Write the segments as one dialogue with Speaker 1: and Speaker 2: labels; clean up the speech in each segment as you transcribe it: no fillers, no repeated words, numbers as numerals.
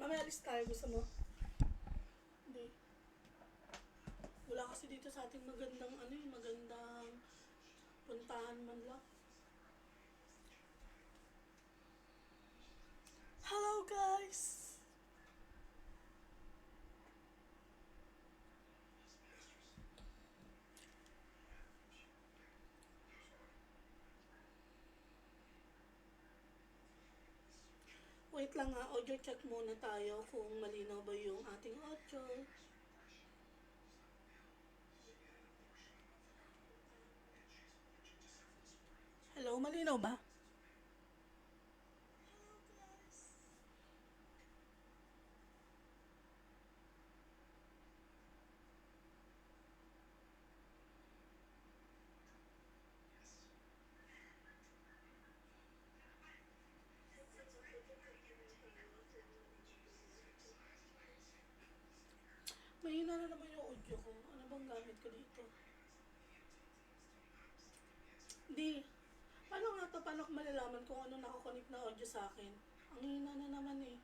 Speaker 1: Mamaya alis tayo. Gusto mo? Hindi. Wala kasi dito sa ating magandang magandang puntahan man lang. Hello guys! Wait lang nga, audio check muna tayo kung malinaw ba yung ating audio. Hello, malinaw ba? Mahina na naman yung audio ko. Ano bang gamit ko dito? Di. Paano nga to? Paano ko malalaman kung ano nakakonect na audio sa akin? Ang hina na naman eh.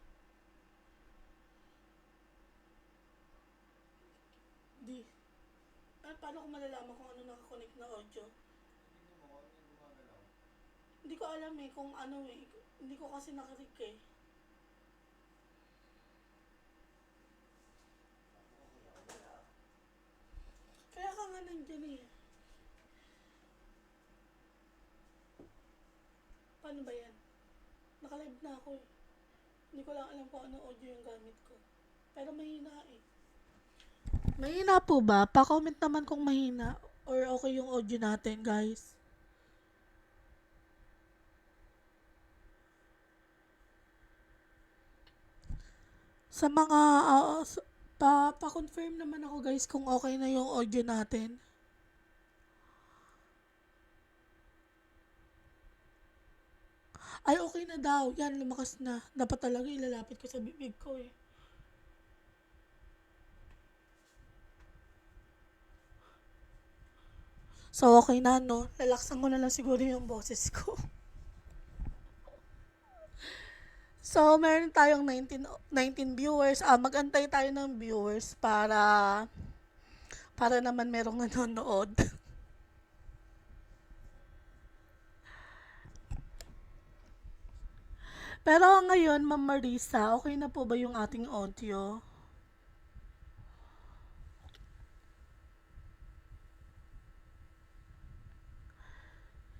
Speaker 1: Di. Paano ko malalaman kung ano nakakonect na audio? Hindi ko alam eh kung ano eh. Hindi ko kasi nakarik eh. Kaya ka nga nandyan eh. Paano ba yan? Nakalive na ako eh. Hindi ko lang alam kung ano audio yung gamit ko. Pero mahina eh. Mahina po ba? Pa-comment naman kung mahina or okay yung audio natin, guys. Sa mga pa-confirm naman ako, guys, kung okay na yung audio natin. Ay, okay na daw. Yan, lumakas na. Dapat talaga ilalapit ko sa bibig ko eh. So, okay na, no? Lalaksan ko na lang siguro yung boses ko. So, meron tayong 19 viewers. Mag-antay tayo ng viewers para naman merong nanonood. Pero ngayon, Ma'am Marisa, okay na po ba yung ating audio?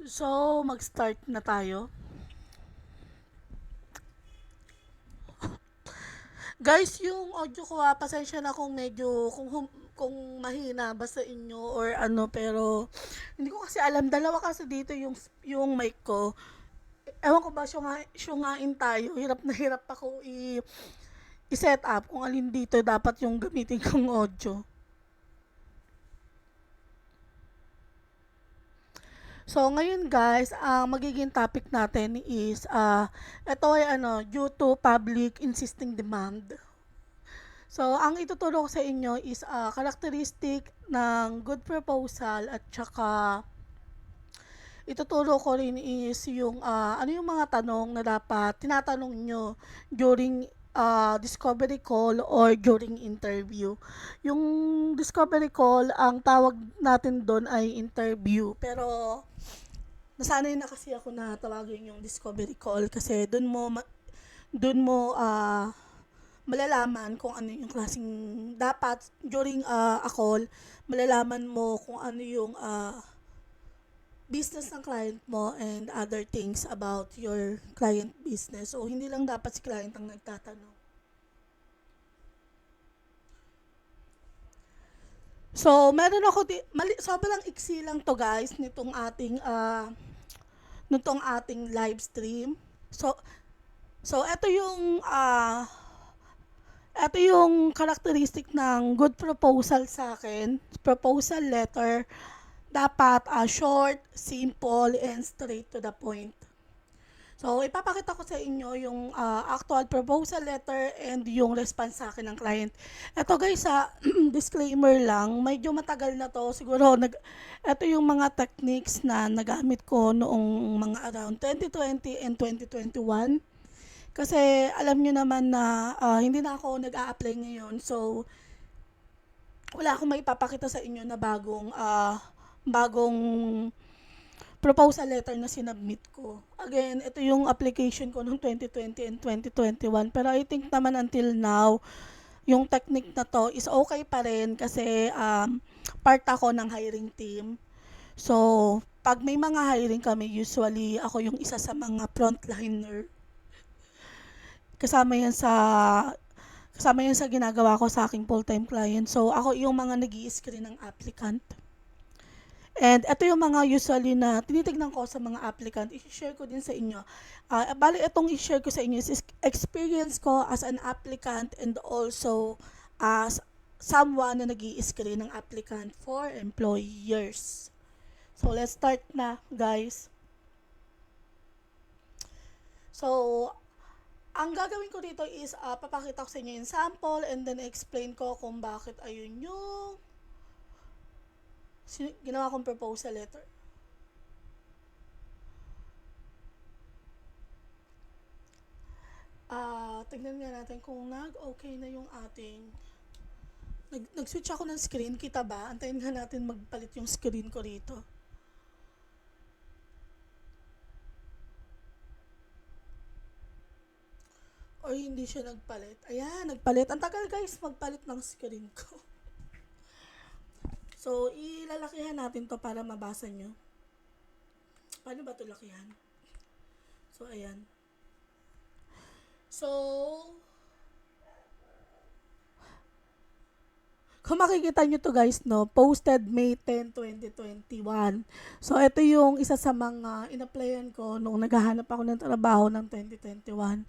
Speaker 1: So, mag-start na tayo. Guys, yung audio ko pasensya na kung medyo, kung mahina ba sa inyo or ano, pero hindi ko kasi alam. Dalawa kasi dito yung mic ko. Ewan ko ba, syungain tayo. Hirap na hirap ako i-set up kung alin dito dapat yung gamitin kong audio. So, ngayon guys, ang magiging topic natin is, ito ay due to public insisting demand. So, ang ituturo ko sa inyo is characteristic ng good proposal at saka ituturo ko rin is yung ano yung mga tanong na dapat tinatanong nyo during discovery call or during interview. Yung discovery call, ang tawag natin doon ay interview. Pero nasanay na kasi ako na tawagin yung discovery call kasi doon mo malalaman kung ano yung klaseng dapat during a call, malalaman mo kung ano yung business ng client mo and other things about your client business. So, hindi lang dapat si client ang nagtatanong. So, meron ako sobrang iksi lang to guys nitong ating live stream. So ito yung characteristic ng good proposal sa akin. Proposal letter dapat short, simple, and straight to the point. So, ipapakita ko sa inyo yung actual proposal letter and yung response sa akin ng client. Ito guys, disclaimer lang, medyo matagal na to. Siguro, ito yung mga techniques na nagamit ko noong mga around 2020 and 2021. Kasi alam niyo naman na hindi na ako nag-a-apply ngayon. So, wala akong maipapakita sa inyo na bagong proposal letter na sinubmit ko. Again, ito yung application ko noong 2020 and 2021. Pero I think naman until now, yung technique na to is okay pa rin kasi part ako ng hiring team. So, pag may mga hiring kami, usually ako yung isa sa mga frontliner. Kasama yan sa kasama yan sa ginagawa ko sa aking full-time client. So, ako yung mga nag-i-screen ng applicant. And ito yung mga usually na tinitignan ko sa mga applicant, i-share ko din sa inyo. Bali, itong i-share ko sa inyo is experience ko as an applicant and also as someone na nag screen ng applicant for employers. So, let's start na, guys. So, ang gagawin ko dito is papakita ko sa inyo yung sample and then explain ko kung bakit ayun yung ginawa kong proposal letter. Tignan nga natin kung nag-okay na yung ating nag-switch ako ng screen, kita ba? Antayin nga natin magpalit yung screen ko rito. Or hindi siya nagpalit. Ayan, nagpalit. Ang tagal guys magpalit ng screen ko. So, ilalakihan natin to para mabasa nyo. Paano ba ito lakihan? So, ayan. So, kung makikita nyo to guys, no, posted May 10, 2021. So, ito yung isa sa mga in-applyan ko nung naghahanap ako ng trabaho ng 2021.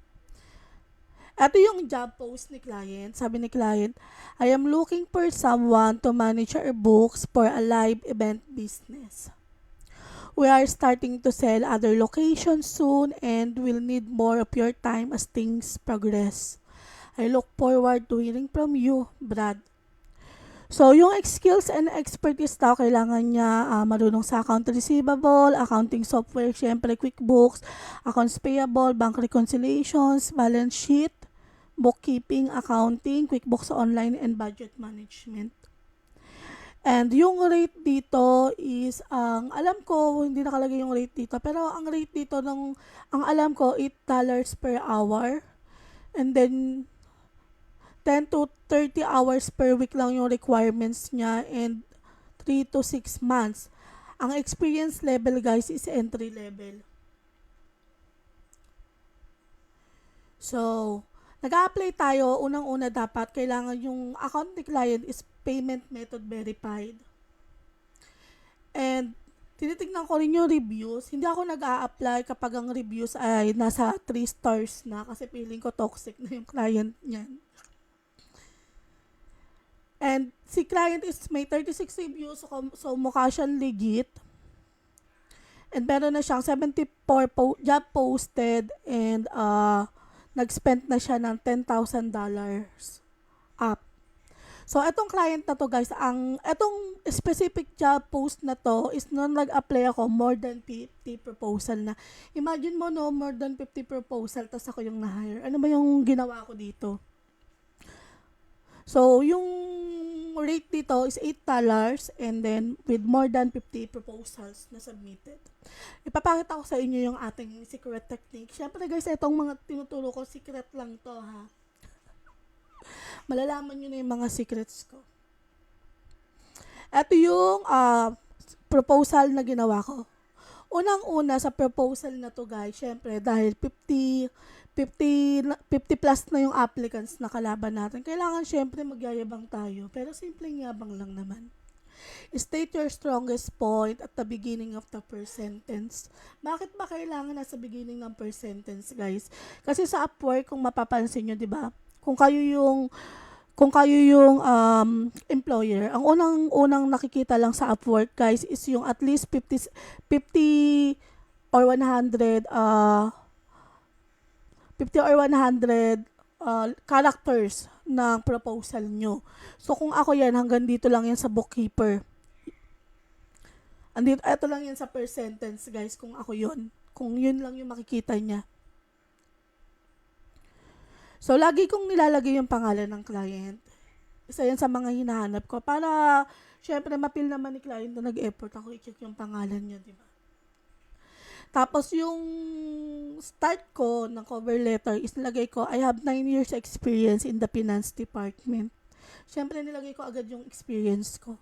Speaker 1: Ito yung job post ni client. Sabi ni client, I am looking for someone to manage our books for a live event business. We are starting to sell other locations soon and will need more of your time as things progress. I look forward to hearing from you, Brad. So, yung skills and expertise daw, kailangan niya marunong sa account receivable, accounting software, syempre QuickBooks, accounts payable, bank reconciliations, balance sheet, bookkeeping, accounting, QuickBooks Online, and budget management. And yung rate dito is, ang alam ko, hindi nakalagay yung rate dito, pero ang rate dito, ang alam ko, $8 per hour. And then, 10 to 30 hours per week lang yung requirements niya and 3 to 6 months. Ang experience level guys is entry level. So, nag-a-apply tayo, unang-una dapat kailangan yung account ni client is payment method verified. And tinitignan ko rin yung reviews. Hindi ako nag-a-apply kapag ang reviews ay nasa 3 stars na kasi feeling ko toxic na yung client niyan. And si client is may 36 reviews, so mukha siyang legit. And meron na siyang 74 job posted and nag-spend na siya ng $10,000 up. So, etong client na to guys, etong specific job post na to is nung nag-apply ako, more than 50 proposal na. Imagine mo no, more than 50 proposal, tas ako yung na-hire. Ano ba yung ginawa ko dito? So, yung rate dito is $8 and then with more than 50 proposals na submitted. Ipapakita ko sa inyo yung ating secret technique. Siyempre guys, itong mga tinuturo ko, secret lang to ha. Malalaman nyo na yung mga secrets ko. Ito yung proposal na ginawa ko. Unang-una sa proposal na to guys, syempre dahil 50 plus na yung applicants na kalaban natin, kailangan syempre magyayabang tayo. Pero simpleng yabang lang naman. State your strongest point at the beginning of the first sentence. Bakit ba kailangan nasa beginning ng first sentence, guys? Kasi sa Upwork, kung mapapansin nyo, di ba? Kung kayo yung employer, ang unang nakikita lang sa Upwork, guys, is yung at least 50 or 100 characters ng proposal nyo. So, kung ako yan, hanggang dito lang yan sa bookkeeper. Ito lang yan sa per sentence, guys, kung ako yun. Kung yun lang yung makikita niya. So, lagi kong nilalagay yung pangalan ng client. Isa yan sa mga hinahanap ko para syempre mapil naman ni client na nag-effort ako i-check yung pangalan niya, di ba? Tapos yung start ko ng cover letter is nilagay ko, I have 9 years experience in the finance department. Syempre nilagay ko agad yung experience ko.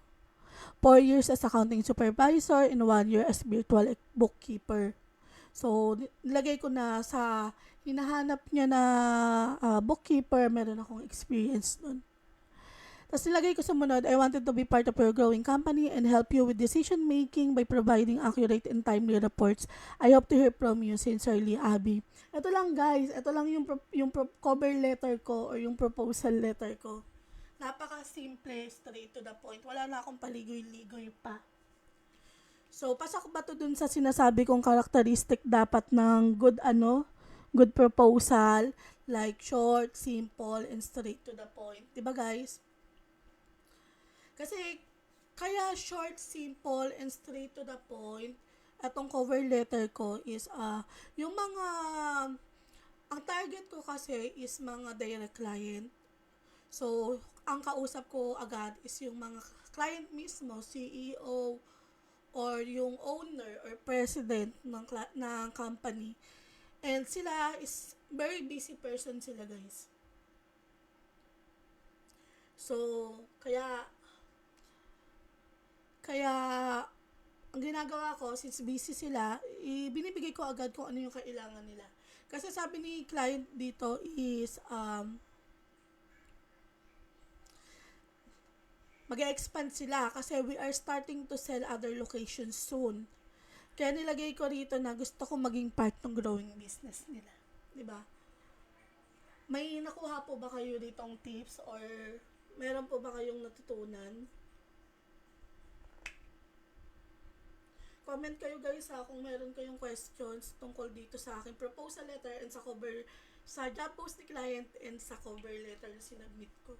Speaker 1: 4 years as accounting supervisor and 1 year as virtual bookkeeper. So, nilagay ko na sa hinahanap niya na bookkeeper, meron akong experience nun. Tapos nilagay ko sa munod, I wanted to be part of your growing company and help you with decision making by providing accurate and timely reports. I hope to hear from you. Sincerely, Abby. Ito lang guys, ito lang yung cover letter ko or yung proposal letter ko. Napaka-simple, straight to the point. Wala na akong paligoy-ligoy pa. So, pasok ba to dun sa sinasabi kong characteristic dapat ng good proposal, like short, simple, and straight to the point. Diba guys? Kasi, kaya short, simple, and straight to the point, atong cover letter ko is, yung mga, ang target ko kasi is mga direct client. So, ang kausap ko agad is yung mga client mismo, CEO, or yung owner or president ng company. And sila is very busy person sila guys. So, kaya ang ginagawa ko, since busy sila, binibigay ko agad kung ano yung kailangan nila. Kasi sabi ni client dito is, mag-expand sila kasi we are starting to sell other locations soon. Kaya nilagay ko rito na gusto ko maging part ng growing business nila. Diba? May nakuha po ba kayo ditong tips or meron po ba kayong natutunan? Comment kayo guys kung meron kayong questions tungkol dito sa aking proposal letter and sa cover, sa job post ni client and sa cover letter na sinubmit ko.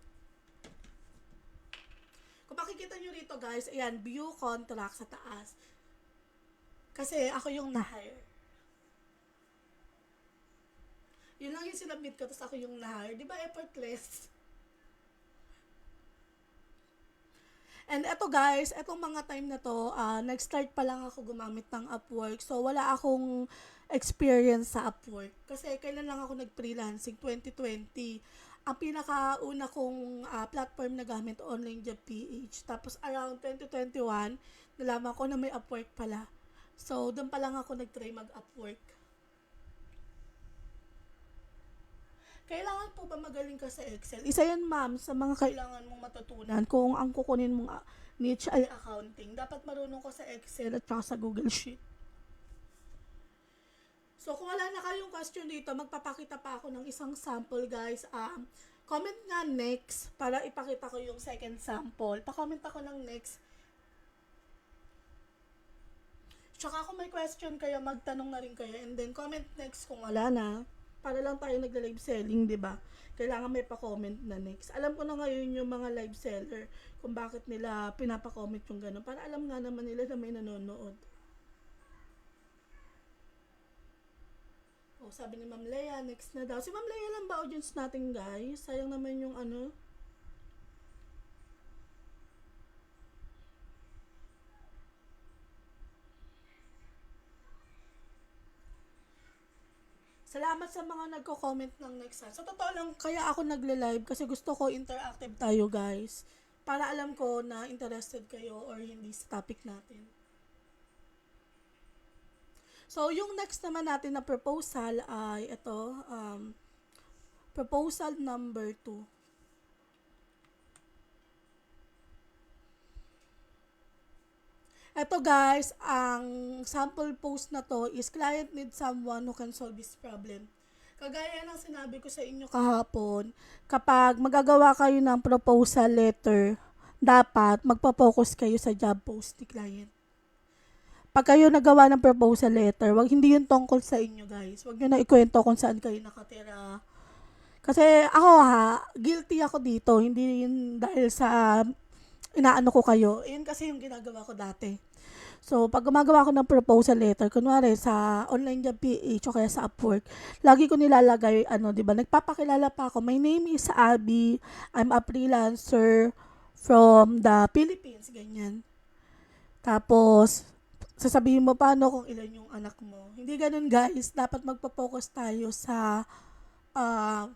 Speaker 1: Kung makikita nyo rito guys, ayan, view contract sa taas. Kasi ako yung na-hire. Yun lang yung sinubmit ko, tapos ako yung na-hire. Di ba effortless? And eto guys, etong mga time na to, nag-start pa lang ako gumamit ng Upwork. So, wala akong experience sa Upwork. Kasi kailan lang ako nag-freelancing, 2020. Ang pinakauna kong platform na gamit, Online Job PH. Tapos around 2021, nalaman ko na may Upwork pala. So, doon pa lang ako nag-try mag-Upwork. Kailangan po ba magaling ka sa Excel? Isa yan ma'am sa mga kailangan mong matutunan kung ang kukunin mong niche ay accounting. Dapat marunong ka sa Excel at saka sa Google Sheet. So, kung wala na kayong question dito, magpapakita pa ako ng isang sample, guys. Comment nga next para ipakita ko yung second sample. Pa-comment ako ng next. Tsaka kung may question kayo, magtanong na rin kayo. And then, comment next kung wala na. Para lang tayo nagla-live selling, di ba? Kailangan may pa-comment na next. Alam ko na ngayon yung mga live seller kung bakit nila pinapa-comment yung gano'n. Para alam nga naman nila na may nanonood. Oh, sabi ni Ma'am Leia, next na daw. Si Ma'am Leia lang ba audience natin, guys? Sayang naman yung ano. Salamat sa mga nagko-comment ng next. Sa totoo lang, kaya ako nagle-live kasi gusto ko interactive tayo, guys. Para alam ko na interested kayo or hindi sa topic natin. So, yung next naman natin na proposal ay ito, proposal number 2. Ito guys, ang sample post na to is client needs someone who can solve this problem. Kagaya ng sinabi ko sa inyo kahapon, kapag magagawa kayo ng proposal letter, dapat magpa-focus kayo sa job post ni client. Pag kayo nagawa ng proposal letter, hindi yun tungkol sa inyo guys. Wag nyo na ikwento kung saan kayo nakatira. Kasi ako guilty ako dito. Hindi yun dahil sa inaano ko kayo. Yun kasi yung ginagawa ko dati. So, pag gumagawa ko ng proposal letter, kunwari sa online job PH o kaya sa Upwork, lagi ko nilalagay, ano, di ba, nagpapakilala pa ako. My name is Abby. I'm a freelancer from the Philippines, ganyan. Tapos, sasabihin mo paano kung ilan yung anak mo. Hindi ganun guys, dapat magpo-focus tayo sa ah,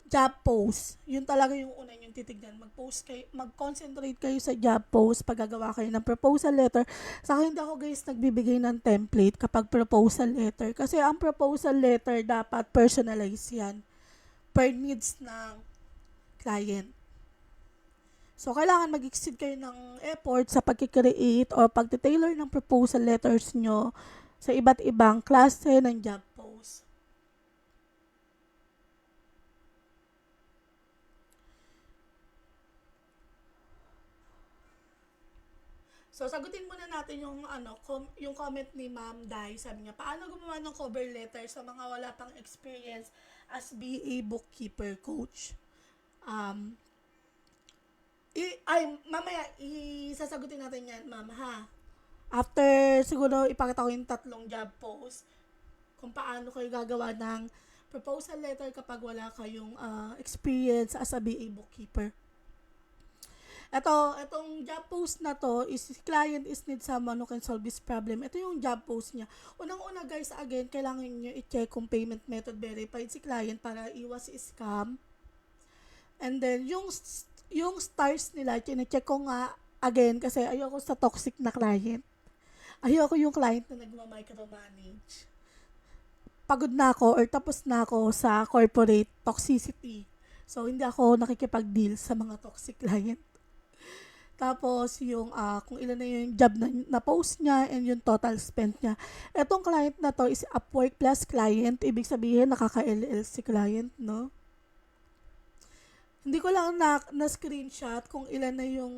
Speaker 1: job post. Yun talaga yung una yung titignan. Mag-post kayo, mag-concentrate kayo sa job post pag gagawa kayo ng proposal letter. Saka hindi ako guys nagbibigay ng template kapag proposal letter. Kasi ang proposal letter dapat personalize yan per needs ng client. So, kailangan mag-exceed kayo ng effort sa pag-create or pag-tailor ng proposal letters nyo sa iba't ibang klase ng job post. So, sagutin muna natin yung yung comment ni Ma'am Dai. Sabi niya, paano gumawa ng cover letter sa mga wala pang experience as BA bookkeeper coach? Um, mamaya, isasagutin natin yan, Ma'am, ha? After, siguro, ipakita ko yung tatlong job post kung paano kayo gagawa ng proposal letter kapag wala kayong experience as a BA bookkeeper. Itong job post na to is client is need someone who can solve this problem. Ito yung job post niya. Unang-una guys, again, kailangan niyo i-check kung payment method verified si client para iwas scam. And then, yung stars nila, chine-check ko nga again kasi ayoko sa toxic na client. Ayoko yung client na nagma-micromanage. Pagod na ako or tapos na ako sa corporate toxicity. So, hindi ako nakikipag-deal sa mga toxic client. Tapos, yung kung ilan na yung job na post niya and yung total spent niya. Etong client na to is Upwork Plus client. Ibig sabihin, nakaka-LLC client, no? Hindi ko lang na-screenshot kung ilan na yung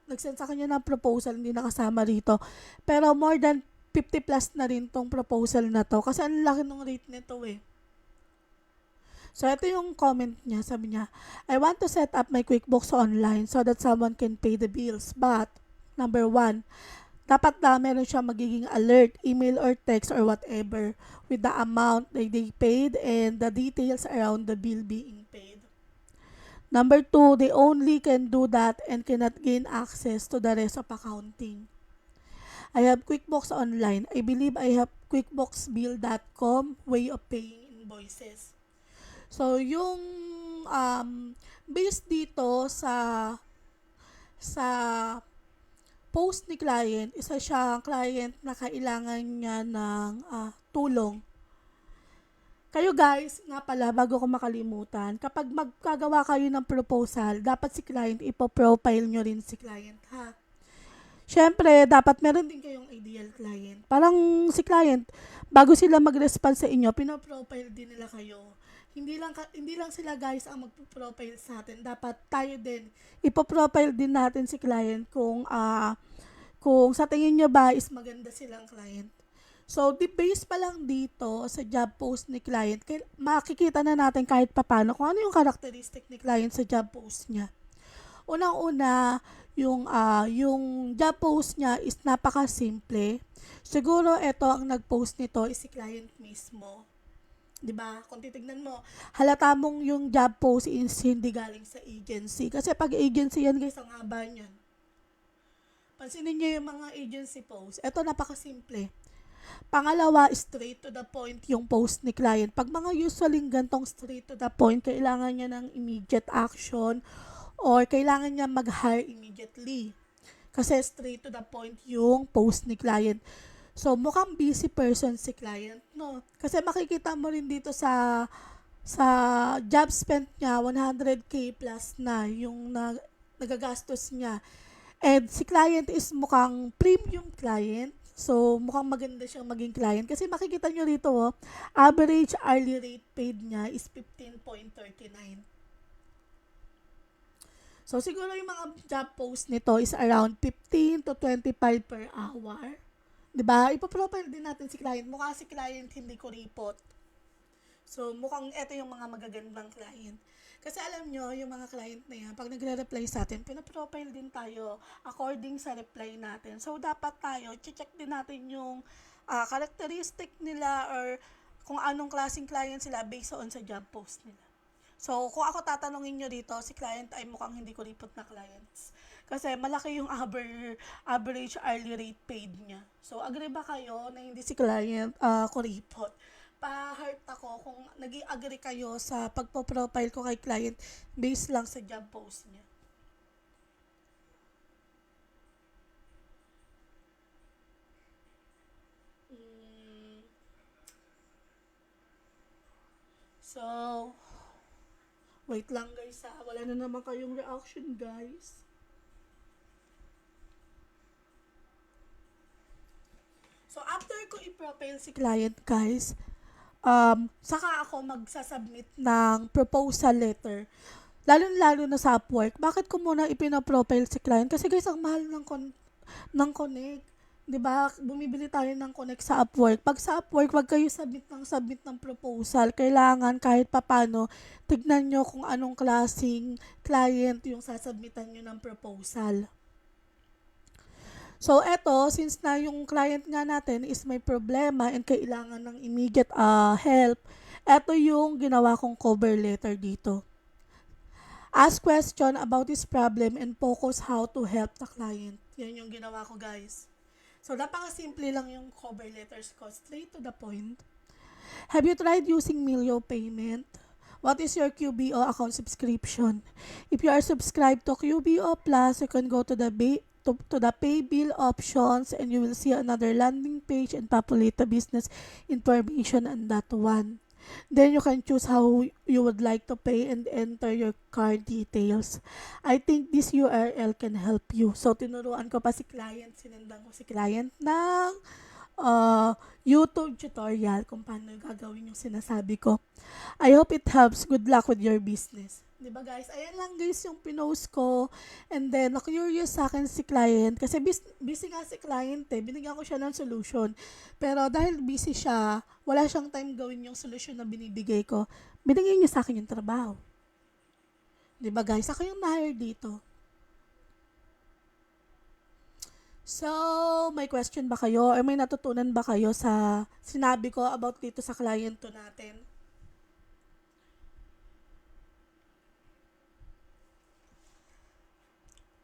Speaker 1: nag-send sa kanya ng proposal, hindi nakasama rito. Pero more than 50 plus na rin tong proposal na to. Kasi ang laki ng rate nito eh. So, ito yung comment niya. Sabi niya, I want to set up my QuickBooks online so that someone can pay the bills. But, number one, dapat na meron siya magiging alert, email or text or whatever with the amount that they paid and the details around the bill being paid. Number two, they only can do that and cannot gain access to the rest of accounting. I have QuickBooks Online. I believe I have QuickBooksBill.com way of paying invoices. So, yung based dito sa post ni client, isa siyang client na kailangan niya ng tulong. Kayo guys, nga pala, bago ko makalimutan, kapag magkagawa kayo ng proposal, dapat si client, ipo-profile nyo rin si client, ha? Siyempre, dapat meron din kayong ideal client. Parang si client, bago sila mag-respond sa inyo, pino-profile din nila kayo. Hindi lang sila guys ang magpo-profile sa atin. Dapat tayo din ipo-profile din natin si client kung sa tingin nyo ba is maganda silang client. So, base pa lang dito sa job post ni client, makikita na natin kahit papano kung ano yung characteristic ni client sa job post niya. Unang-una, yung job post niya is napaka-simple. Siguro ito ang nag-post nito is si client mismo. 'Di ba? Kung titignan mo, halata mong yung job post is hindi galing sa agency. Kasi pag agency yan guys, ang haba niyan. Pansinin niyo yung mga agency post. Ito napakasimple. Pangalawa, straight to the point yung post ni client. Pag mga usually gantong straight to the point, kailangan niya ng immediate action or kailangan niya mag-hire immediately. Kasi straight to the point yung post ni client. So, mukhang busy person si client, no? Kasi makikita mo rin dito sa job spent niya, 100k plus na yung nagagastos niya. And si client is mukhang premium client. So, mukhang maganda siyang maging client. Kasi makikita nyo rito, average hourly rate paid niya is 15.39. So, siguro yung mga job post nito is around 15 to 25 per hour. Diba? Ipo-profile din natin si client. Mukha si client hindi ko report. So, mukhang eto yung mga magagandang client. Kasi alam nyo, yung mga client na yan, pag nagre-reply sa atin, pinaprofile din tayo according sa reply natin. So, dapat tayo, check din natin yung characteristic nila or kung anong klaseng client sila based on sa job post nila. So, kung ako tatanungin nyo dito, si client ay mukhang hindi ko kuripot na clients. Kasi malaki yung average hourly rate paid niya. So, agree ba kayo na hindi si client kuripot? Pa-heart ako kung nag-agree kayo sa pagpo-profile ko kay client based lang sa job post niya. Mm, so, wait lang guys ha. Wala na naman kayong reaction guys. So, after ko i-profile si client guys, saka ako magsasubmit ng proposal letter. Lalo-lalo na sa Upwork. Bakit ko muna ipinaprofile si client? Kasi guys, ang mahal ng Connect. 'Di ba? Bumibili tayo ng Connect sa Upwork. Pag sa Upwork, wag kayo submit ng proposal. Kailangan kahit papano, tignan nyo kung anong klaseng client yung sasubmitan nyo ng proposal. So, eto, since na yung client nga natin is may problema and kailangan ng immediate help, eto yung ginawa kong cover letter dito. Ask question about this problem and focus how to help the client. Yan yung ginawa ko guys. So, napaka-simple lang yung cover letters ko. Straight to the point. Have you tried using Melio payment? What is your QBO account subscription? If you are subscribed to QBO Plus, you can go to the pay bill options and you will see another landing page and populate the business information on that one. Then you can choose how you would like to pay and enter your card details. I think this URL can help you. So, tinuruan ko pa si client, sinendan ko si client ng YouTube tutorial kung paano gagawin yung sinasabi ko. I hope it helps. Good luck with your business. 'Di ba guys? Ayan lang guys yung pinost ko. And then, na-curious sa akin si client. Kasi busy nga si client eh. Binigyan ko siya ng solution. Pero dahil busy siya, wala siyang time gawin yung solution na binibigay ko. Binigay niya sa akin yung trabaho. 'Di ba guys? Ako yung na-hire dito. So, may question ba kayo or may natutunan ba kayo sa sinabi ko about dito sa client to natin?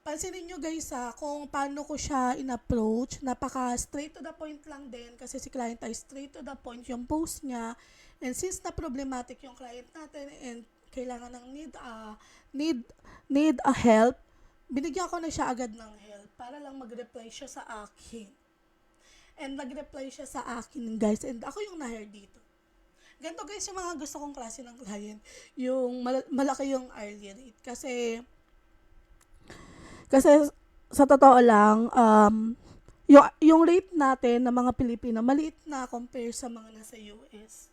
Speaker 1: Pansinin nyo guys kung paano ko siya in-approach. Napaka straight to the point lang din kasi si client ay straight to the point yung post niya. And since na problematic yung client natin and kailangan ng need, need a help, binigyan ko na siya agad ng help para lang mag-reply siya sa akin. And nag-reply siya sa akin guys and ako yung na-hire dito. Ganito guys yung mga gusto kong klase ng client. Yung malaki yung hourly rate. Kasi sa totoo lang, yung rate natin ng mga Pilipino, maliit na compare sa mga nasa US.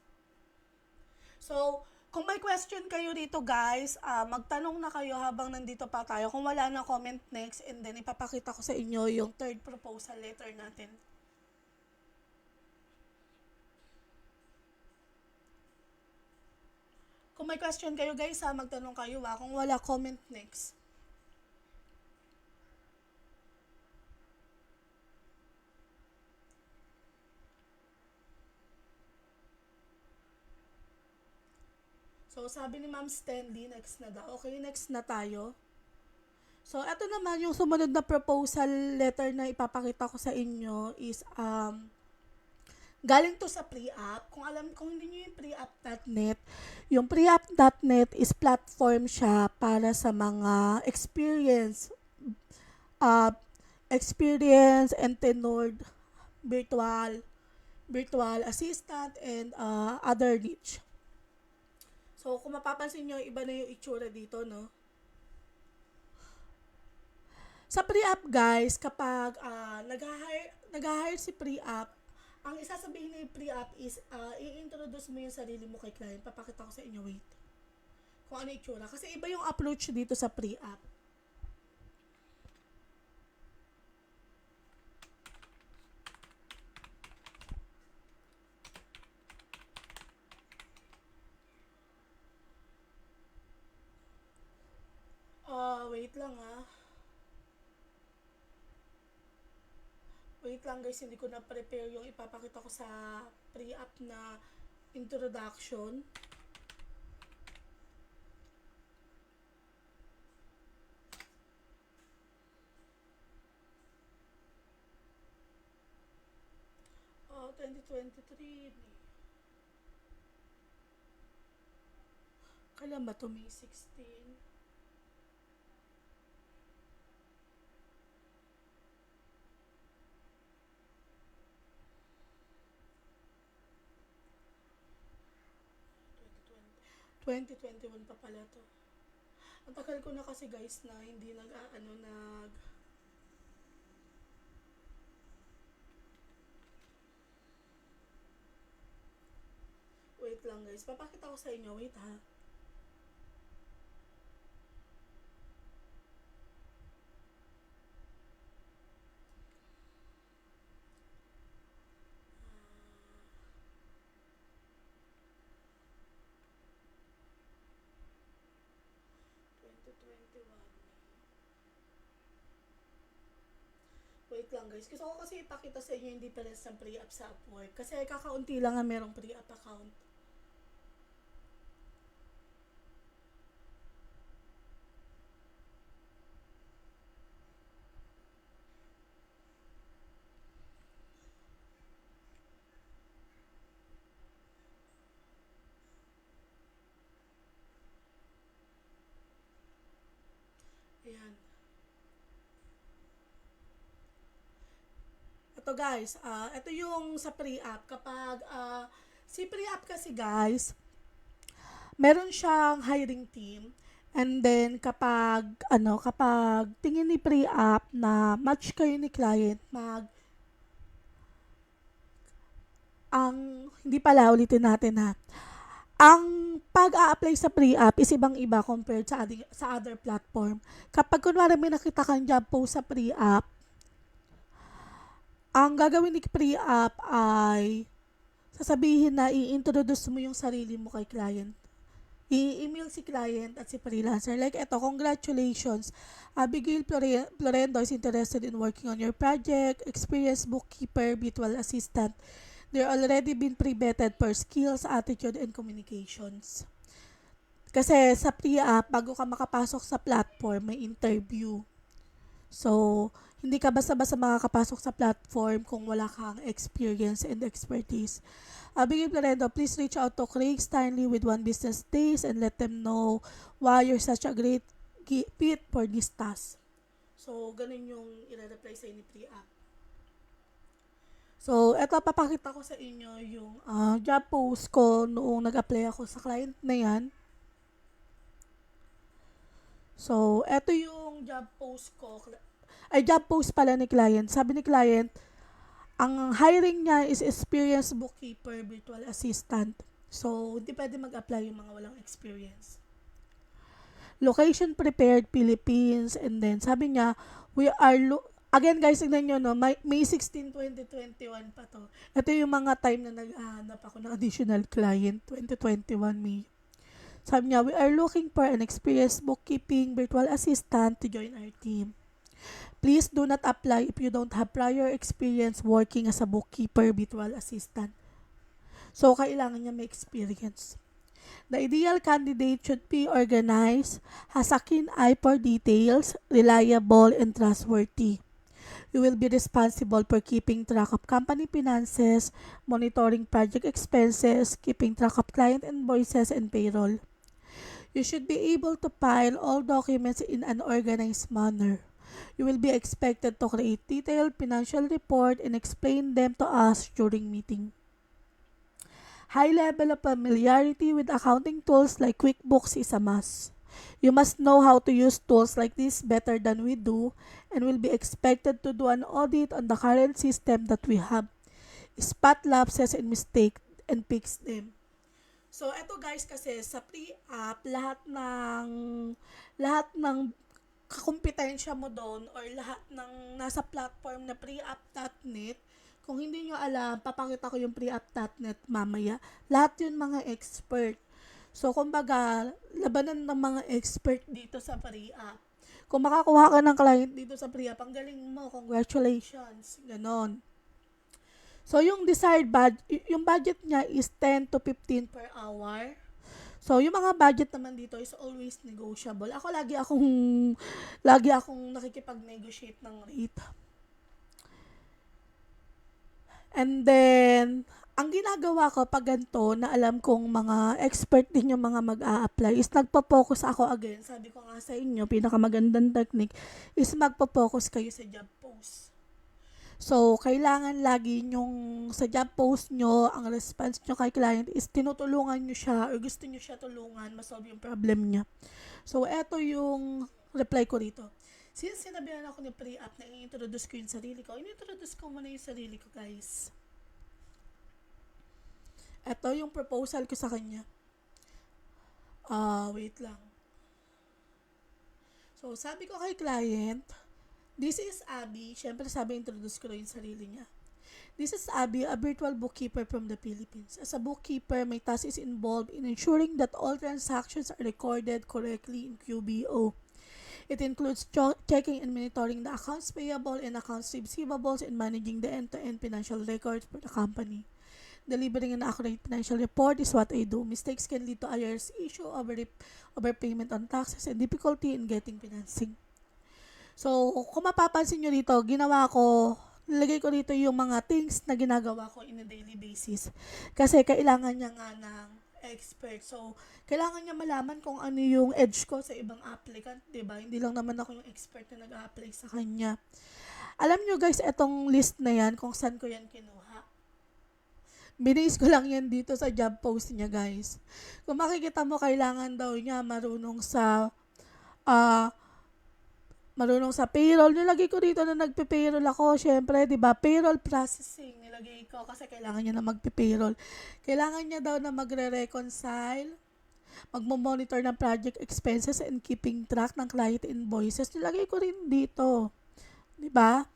Speaker 1: So, kung may question kayo dito guys, magtanong na kayo habang nandito pa tayo. Kung wala na, comment next and then ipapakita ko sa inyo yung third proposal letter natin. Kung may question kayo guys, magtanong kayo Kung wala, comment next. So, sabi ni Ma'am Stanley, next na daw. Okay, next na tayo. So, eto naman, yung sumunod na proposal letter na ipapakita ko sa inyo is, galing to sa pre-app. Kung hindi nyo yung pre-app.net, yung pre-app.net is platform siya para sa mga uh, and tenured virtual assistant and other niche. So, kung mapapansin nyo, iba na yung itsura dito, no? Sa pre-app, guys, kapag nag-hire si pre-app, ang isasabihin ni pre-app is, i-introduce mo yung sarili mo kay client. Papakita ko sa inyo, wait. Kung ano itsura. Kasi iba yung approach dito sa pre-app. Wait lang ha. Wait lang guys, hindi ko na-prepare yung ipapakita ko sa pre-app na introduction. Oh, 2023. Kailan ba to? May 16? Twenty 2021 pa pala to. Ang tagal ko na kasi guys na hindi wait lang guys, papakita ko sa inyo, wait ha. Wait lang guys, gusto ko kasi ipakita sa inyo yung difference ng pre-app sa Upwork. Kasi kakaunti lang nga merong pre-app account. Ayan. Ito guys, ito yung sa pre-app. Kapag, si pre-app kasi guys, meron siyang hiring team. And then, kapag tingin ni pre-app na match kayo ni client, hindi pala, ulitin natin ha. Ang pag-a-apply sa pre-app is ibang-iba compared sa other platform. Kapag kunwari may nakita kang job post sa pre-app, ang gagawin ni pre-app ay sasabihin na i-introduce mo yung sarili mo kay client. I-email si client at si freelancer. Like eto, congratulations. Abigail Florendo is interested in working on your project. Experienced bookkeeper, virtual assistant. They're already been pre-vetted for skills, attitude, and communications. Kasi sa pre-app, bago ka makapasok sa platform, may interview. So, hindi ka basta-basta makakapasok sa platform kung wala kang experience and expertise. Abigail Florendo, please reach out to Craig Steinley with One Business Days and let them know why you're such a great fit for this task. So, ganun yung i-reply sa ni pre-app. So, eto papakita ko sa inyo yung job post ko noong nag-apply ako sa client na yan. So, eto yung job post ko. Ay, job post pala ni client. Sabi ni client, ang hiring niya is experienced bookkeeper, virtual assistant. So, hindi pwede mag-apply yung mga walang experience. Location prepared, Philippines. And then, sabi niya, again guys, tignan nyo, no, May 16, 2021 pa to. Ito yung mga time na naghahanap ako ng additional client, 2021 May. Sabi niya, we are looking for an experienced bookkeeping virtual assistant to join our team. Please do not apply if you don't have prior experience working as a bookkeeper virtual assistant. So, kailangan niya may experience. The ideal candidate should be organized, has a keen eye for details, reliable, and trustworthy. You will be responsible for keeping track of company finances, monitoring project expenses, keeping track of client invoices, and payroll. You should be able to file all documents in an organized manner. You will be expected to create detailed financial report and explain them to us during meeting. High level of familiarity with accounting tools like QuickBooks is a must. You must know how to use tools like this better than we do and will be expected to do an audit on the current system that we have. Spot lapses and mistake and fix them. So, eto guys kasi sa pre-app, lahat ng kakumpetensya mo doon or lahat ng nasa platform na preapp.net, kung hindi nyo alam, papakita ko yung preapp.net mamaya. Lahat yun mga expert. So, kumbaga, labanan ng mga expert dito sa pre-app. Kung makakuha ka ng client dito sa pre-app, ang galing mo, congratulations, ganon. So, yung desired budget, yung budget niya is 10 to 15 per hour. So, yung mga budget naman dito is always negotiable. Ako lagi akong nakikipag-negotiate ng rate. And then, ang ginagawa ko pag ganito, na alam kong mga expert din yung mga mag-a-apply, is nagpo-focus ako again. Sabi ko nga sa inyo, pinakamagandang technique is magpo-focus kayo sa job post. So, kailangan lagi yung sa job post nyo, ang response nyo kay client is tinutulungan nyo siya or gusto nyo siya tulungan, masolve yung problem niya. So, eto yung reply ko rito. Since sinabihan ako ni pre-app na i-introduce ko yung sarili ko, in-introduce ko muna yung sarili ko, guys. Eto yung proposal ko sa kanya. Wait lang. So, sabi ko kay client, this is Abby. Siyempre, introduce ko rin yung sarili niya. This is Abby, a virtual bookkeeper from the Philippines. As a bookkeeper, my task is involved in ensuring that all transactions are recorded correctly in QBO. It includes checking and monitoring the accounts payable and accounts receivables and managing the end-to-end financial records for the company. Delivering an accurate financial report is what I do. Mistakes can lead to IRS issue, overpayment on taxes, and difficulty in getting financing. So, kung mapapansin nyo dito, nilagay ko dito yung mga things na ginagawa ko in a daily basis. Kasi kailangan niya nga ng expert. So, kailangan niya malaman kung ano yung edge ko sa ibang applicant, 'di ba? Hindi lang naman ako yung expert na nag-a-apply sa kanya. Alam nyo guys, etong list na yan, kung saan ko yan kinuha. Binis ko lang yan dito sa job post niya, guys. Kung makikita mo, kailangan daw niya marunong sa payroll. Nilagay ko dito na nagpe-payroll ako. Syempre, 'di ba? Payroll processing nilagay ko kasi kailangan niya na magpe-payroll. Kailangan niya daw na magre-reconcile, magmo-monitor ng project expenses and keeping track ng client invoices. Nilagay ko rin dito. 'Di ba?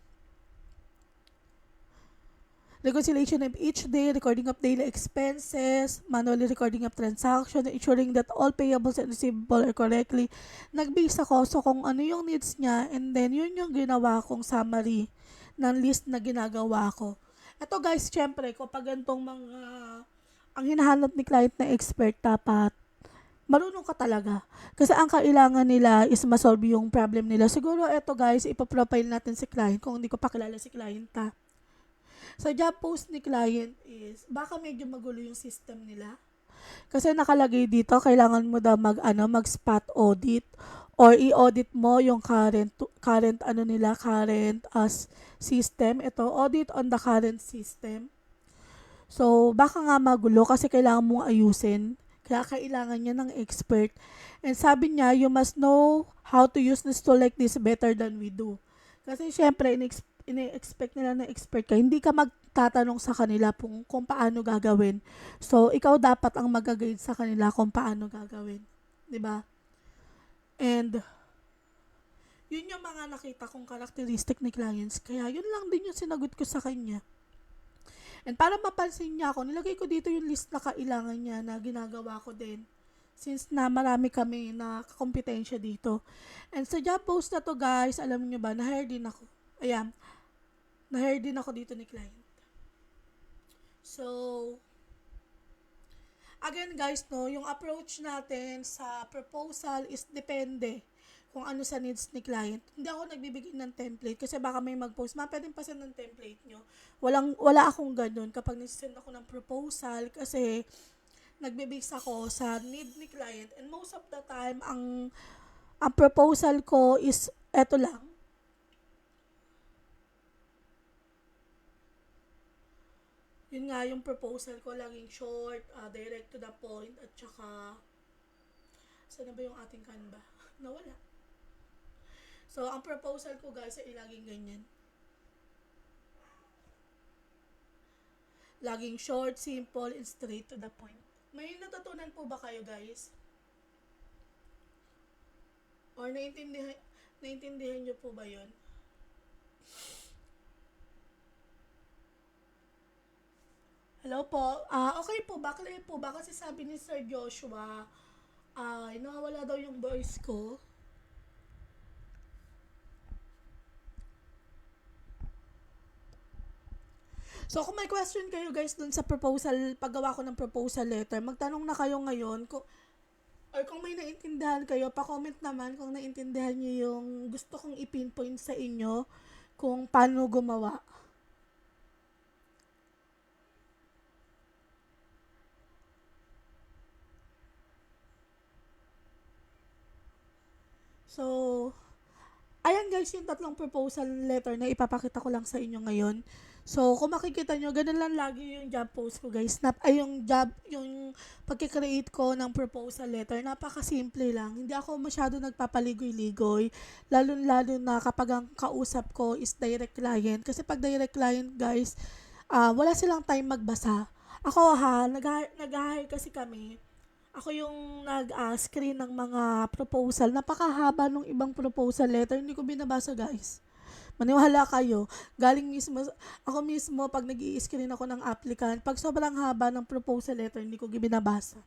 Speaker 1: Reconciliation of each day, recording of daily expenses, manually recording of transaction, ensuring that all payables and receivable are correctly. Nag-base ako so kung ano yung needs niya, and then yun yung ginawa kong summary ng list na ginagawa ko. Ito guys, syempre, kapag ganitong ang hinahanap ni client na expert, dapat marunong ka talaga. Kasi ang kailangan nila is masolve yung problem nila. Siguro ito guys, ipaprofile natin si client kung hindi ko pa kilala si client ha. Sa job post ni client is, baka medyo magulo yung system nila. Kasi nakalagay dito, kailangan mo daw mag-spot audit or i-audit mo yung current system. Ito, audit on the current system. So, baka nga magulo kasi kailangan mong ayusin. Kaya kailangan niya ng expert. And sabi niya, you must know how to use this tool like this better than we do. Kasi syempre, ini-expect nila na expert ka. Hindi ka magtatanong sa kanila kung paano gagawin. So, ikaw dapat ang mag-guide sa kanila kung paano gagawin. 'Di ba? And, yun yung mga nakita kong characteristic ni clients. Kaya, yun lang din yung sinagot ko sa kanya. And para mapansin niya ako, nilagay ko dito yung list na kailangan niya na ginagawa ko din. Since na marami kami na kompetensya dito. And sa job post na to guys, alam niyo ba, na-hire din ako. Ayan, na-hire din ako dito ni client. So, again guys, no, yung approach natin sa proposal is depende kung ano sa needs ni client. Hindi ako nagbibigay ng template kasi baka may mag-post, pwedeng pasend ng template nyo. Wala akong ganun kapag nag-send ako ng proposal kasi nagbe-base ako sa need ni client, and most of the time ang proposal ko is eto lang. Yun nga yung proposal ko, laging short, direct to the point, at saka saan na ba yung ating Canva? Nawala. So, ang proposal ko guys ay laging ganyan. Laging short, simple, and straight to the point. May natutunan po ba kayo guys? Or naintindihan nyo po ba yun? Hello po. Okay po ba? Clear po ba? Kasi sabi ni Sir Joshua, nawawala daw yung voice ko. So, kung may question kayo guys dun sa proposal, paggawa ko ng proposal letter, magtanong na kayo ngayon kung, or kung may naintindihan kayo, pa-comment naman kung naintindihan niyo yung gusto kong ipinpoint sa inyo kung paano gumawa. So, ayan guys, yung tatlong proposal letter na ipapakita ko lang sa inyo ngayon. So, kung makikita nyo, ganun lang lagi yung job post ko guys. Yung pagkikreate ko ng proposal letter, napakasimple lang. Hindi ako masyado nagpapaligoy-ligoy. Lalo-lalo na kapag ang kausap ko is direct client. Kasi pag direct client guys, wala silang time magbasa. Ako ha, nag-hire kasi kami. Ako yung nag-screen ng mga proposal. Napakahaba nung ibang proposal letter. Hindi ko binabasa, guys. Maniwala kayo. Galing mismo, ako mismo, pag nag screen ako ng applicant, pag sobrang haba ng proposal letter, hindi ko binabasa.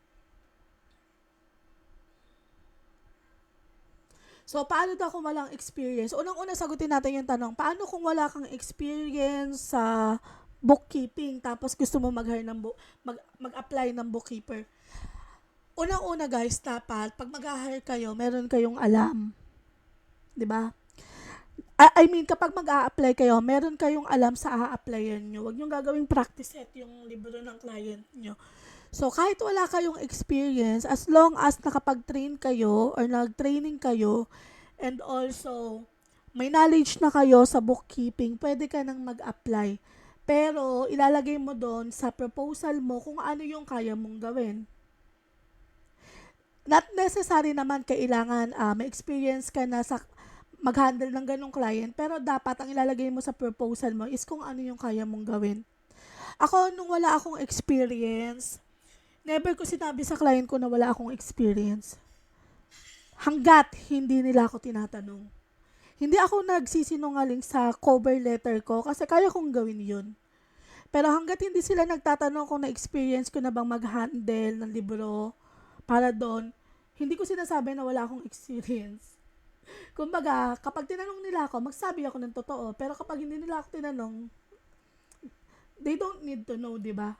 Speaker 1: So, paano daw kung walang experience? Unang-una, sagutin natin yung tanong, paano kung wala kang experience sa bookkeeping, tapos gusto mo mag-apply ng bookkeeper? Unang-una guys, dapat pag mag-hire kayo, meron kayong alam, 'di ba? I mean, kapag mag-a-apply kayo, meron kayong alam sa a-applyan nyo. Huwag nyo gagawing practice set yung libro ng client nyo. So, kahit wala kayong experience, as long as nakapag-train kayo or nag-training kayo, and also, may knowledge na kayo sa bookkeeping, pwede ka nang mag-apply. Pero, ilalagay mo doon sa proposal mo kung ano yung kaya mong gawin. Not necessary naman kailangan may experience ka na sa mag-handle ng ganong client, pero dapat ang ilalagay mo sa proposal mo is kung ano yung kaya mong gawin. Ako, nung wala akong experience, never ko sinabi sa client ko na wala akong experience. Hanggat hindi nila ako tinatanong. Hindi ako nagsisinungaling sa cover letter ko kasi kaya kong gawin yun. Pero hanggat hindi sila nagtatanong kung na-experience ko na bang mag-handle ng libro para doon, hindi ko sinasabi na wala akong experience. Kumbaga, kapag tinanong nila ako, magsabi ako ng totoo. Pero kapag hindi nila ako tinanong, they don't need to know, di ba?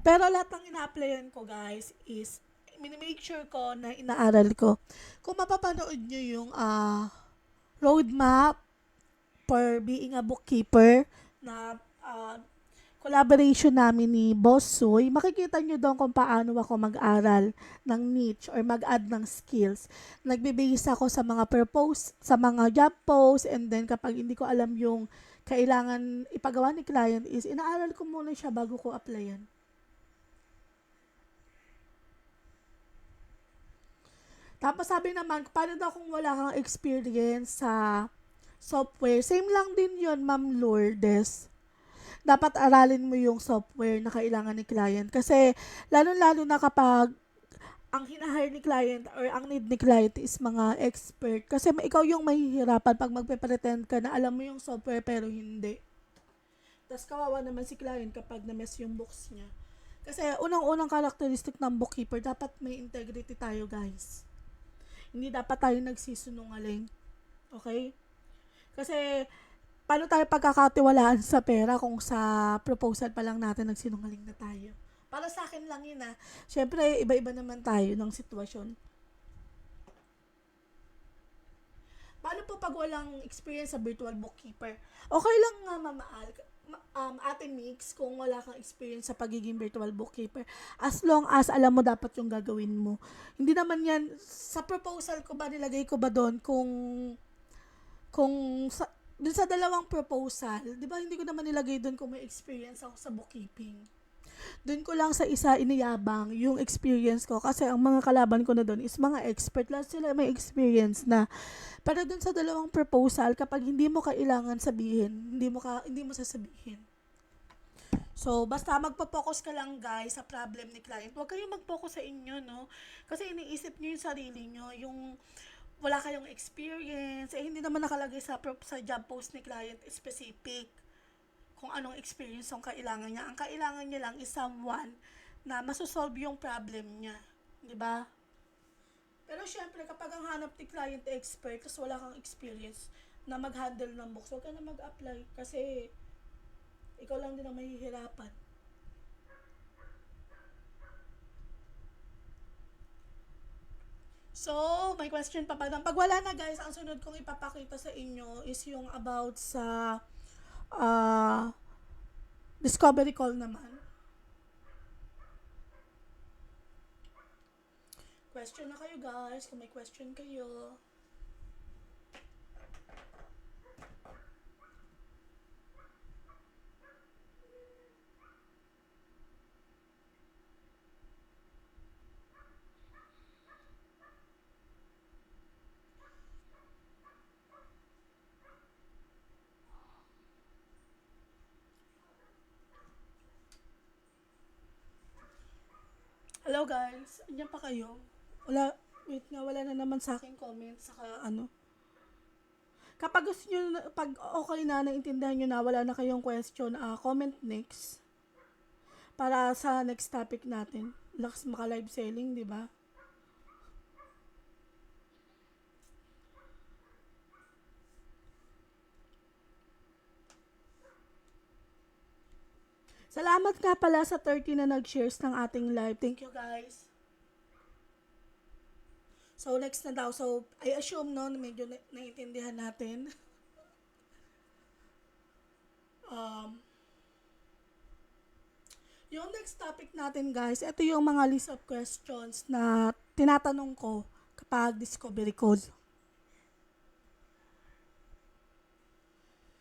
Speaker 1: Pero lahat ng ina-applyan ko, guys, is make sure ko na inaaral ko. Kung mapapanood nyo yung roadmap for being a bookkeeper na collaboration namin ni Boss Soy, makikita nyo doon kung paano ako mag-aral ng niche or mag-add ng skills. Nagbe-base ako sa mga sa mga job posts, and then kapag hindi ko alam yung kailangan ipagawa ni client is inaaral ko muna siya bago ko applyan. Tapos sabi naman, paano daw kung wala kang experience sa software? Same lang din yon, Ma'am Lourdes. Dapat aralin mo yung software na kailangan ni client. Kasi, lalo-lalo na kapag ang hinahire ni client or ang need ni client is mga expert. Kasi ikaw yung mahihirapan pag magpe-pretend ka na alam mo yung software pero hindi. Tapos kawawa naman si client kapag na-mess yung books niya. Kasi unang-unang characteristic ng bookkeeper, dapat may integrity tayo guys. Hindi dapat tayo nagsisinungaling. Okay? Kasi paano tayo pagkakatiwalaan sa pera kung sa proposal pa lang natin nagsinungaling na tayo? Para sa akin lang yun ah. Siyempre, iba-iba naman tayo ng sitwasyon. Paano po pag walang experience sa virtual bookkeeper? Okay lang nga, Ate Mix, kung wala kang experience sa pagiging virtual bookkeeper. As long as alam mo dapat yung gagawin mo. Hindi naman yan, sa proposal ko ba, nilagay ko ba doon kung sa, dun sa dalawang proposal, di ba hindi ko naman nilagay doon kung may experience ako sa bookkeeping. Doon ko lang sa isa iniyabang yung experience ko kasi ang mga kalaban ko na doon is mga expert. Lahat sila may experience na. Pero doon sa dalawang proposal, kapag hindi mo kailangan sabihin, hindi mo sasabihin. So, basta magpo-focus ka lang guys sa problem ni client. Huwag kayong mag-focus sa inyo, no? Kasi iniisip nyo yung sarili nyo, yung wala kayong experience, hindi naman nakalagay sa job post ni client specific kung anong experience ang kailangan niya. Ang kailangan niya lang is someone na masosolve yung problem niya. Di ba? Pero syempre, kapag ang hanap ni client expert, tapos wala kang experience na mag-handle ng books, huwag ka na mag-apply. Kasi, Ikaw lang din ang mahihirapan. So, may question pa ba? Pag wala na guys, ang sunod kong ipapakita sa inyo is yung about sa uh, discovery call naman. Question na kayo guys, kung may question kayo. Hello guys, andyan pa kayo? Wala, wait nga, wala na naman sa akin comments, saka ano. Kapag gusto nyo, pag okay na, naintindihan nyo na, wala na kayong question, comment next. Para sa next topic natin. Lakas maka live selling, di ba? Salamat nga pala sa 30 na nag-shares ng ating live. Thank you guys. So next na daw. So I assume no, medyo naiintindihan natin. Yung next topic natin guys, ito yung mga list of questions na tinatanong ko kapag discovery call.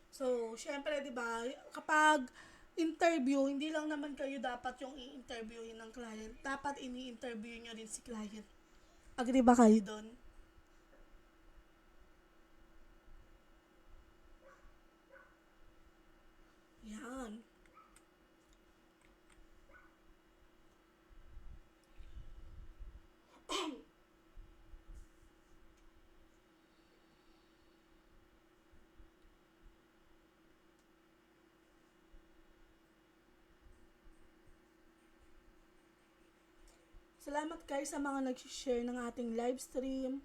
Speaker 1: So, syempre, di ba, kapag interview, hindi lang naman kayo dapat yung i-interviewin ng client. Dapat ini-interview nyo rin si client. Agree ba kayo doon? Yan. Salamat guys sa mga nag-share ng ating live stream.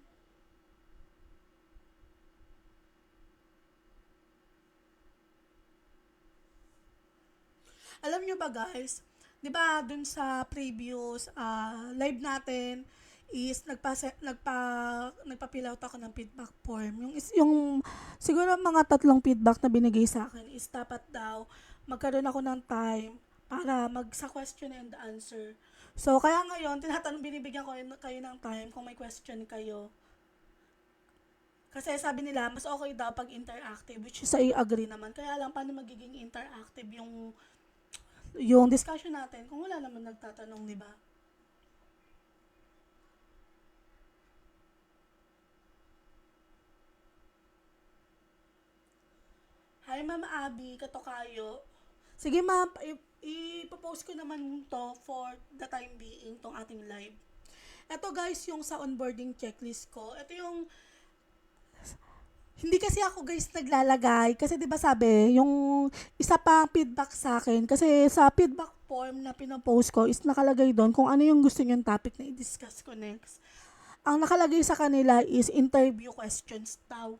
Speaker 1: Alam nyo ba guys, di ba dun sa previous live natin is nagpa-fill out ako ng feedback form. Yung siguro mga 3 feedback na binigay sa akin is dapat daw magkaroon ako ng time para sa question and answer. So, kaya ngayon, binibigyan ko kayo ng time kung may question kayo. Kasi sabi nila, mas okay daw pag interactive, which is I agree naman. Kaya lang, paano magiging interactive yung discussion natin kung wala naman nagtatanong, di ba? Hi, Ma'am Abby, Katokayo. Sige, ma'am, ipopost ko naman to for the time being, tong ating live. Ito guys, yung sa onboarding checklist ko. Ito yung hindi kasi ako guys naglalagay kasi 'di ba sabi yung isa pang feedback sa akin kasi sa feedback form na pinopost ko is nakalagay doon kung ano yung gusto niyong topic na i-discuss ko next. Ang nakalagay sa kanila is interview questions daw.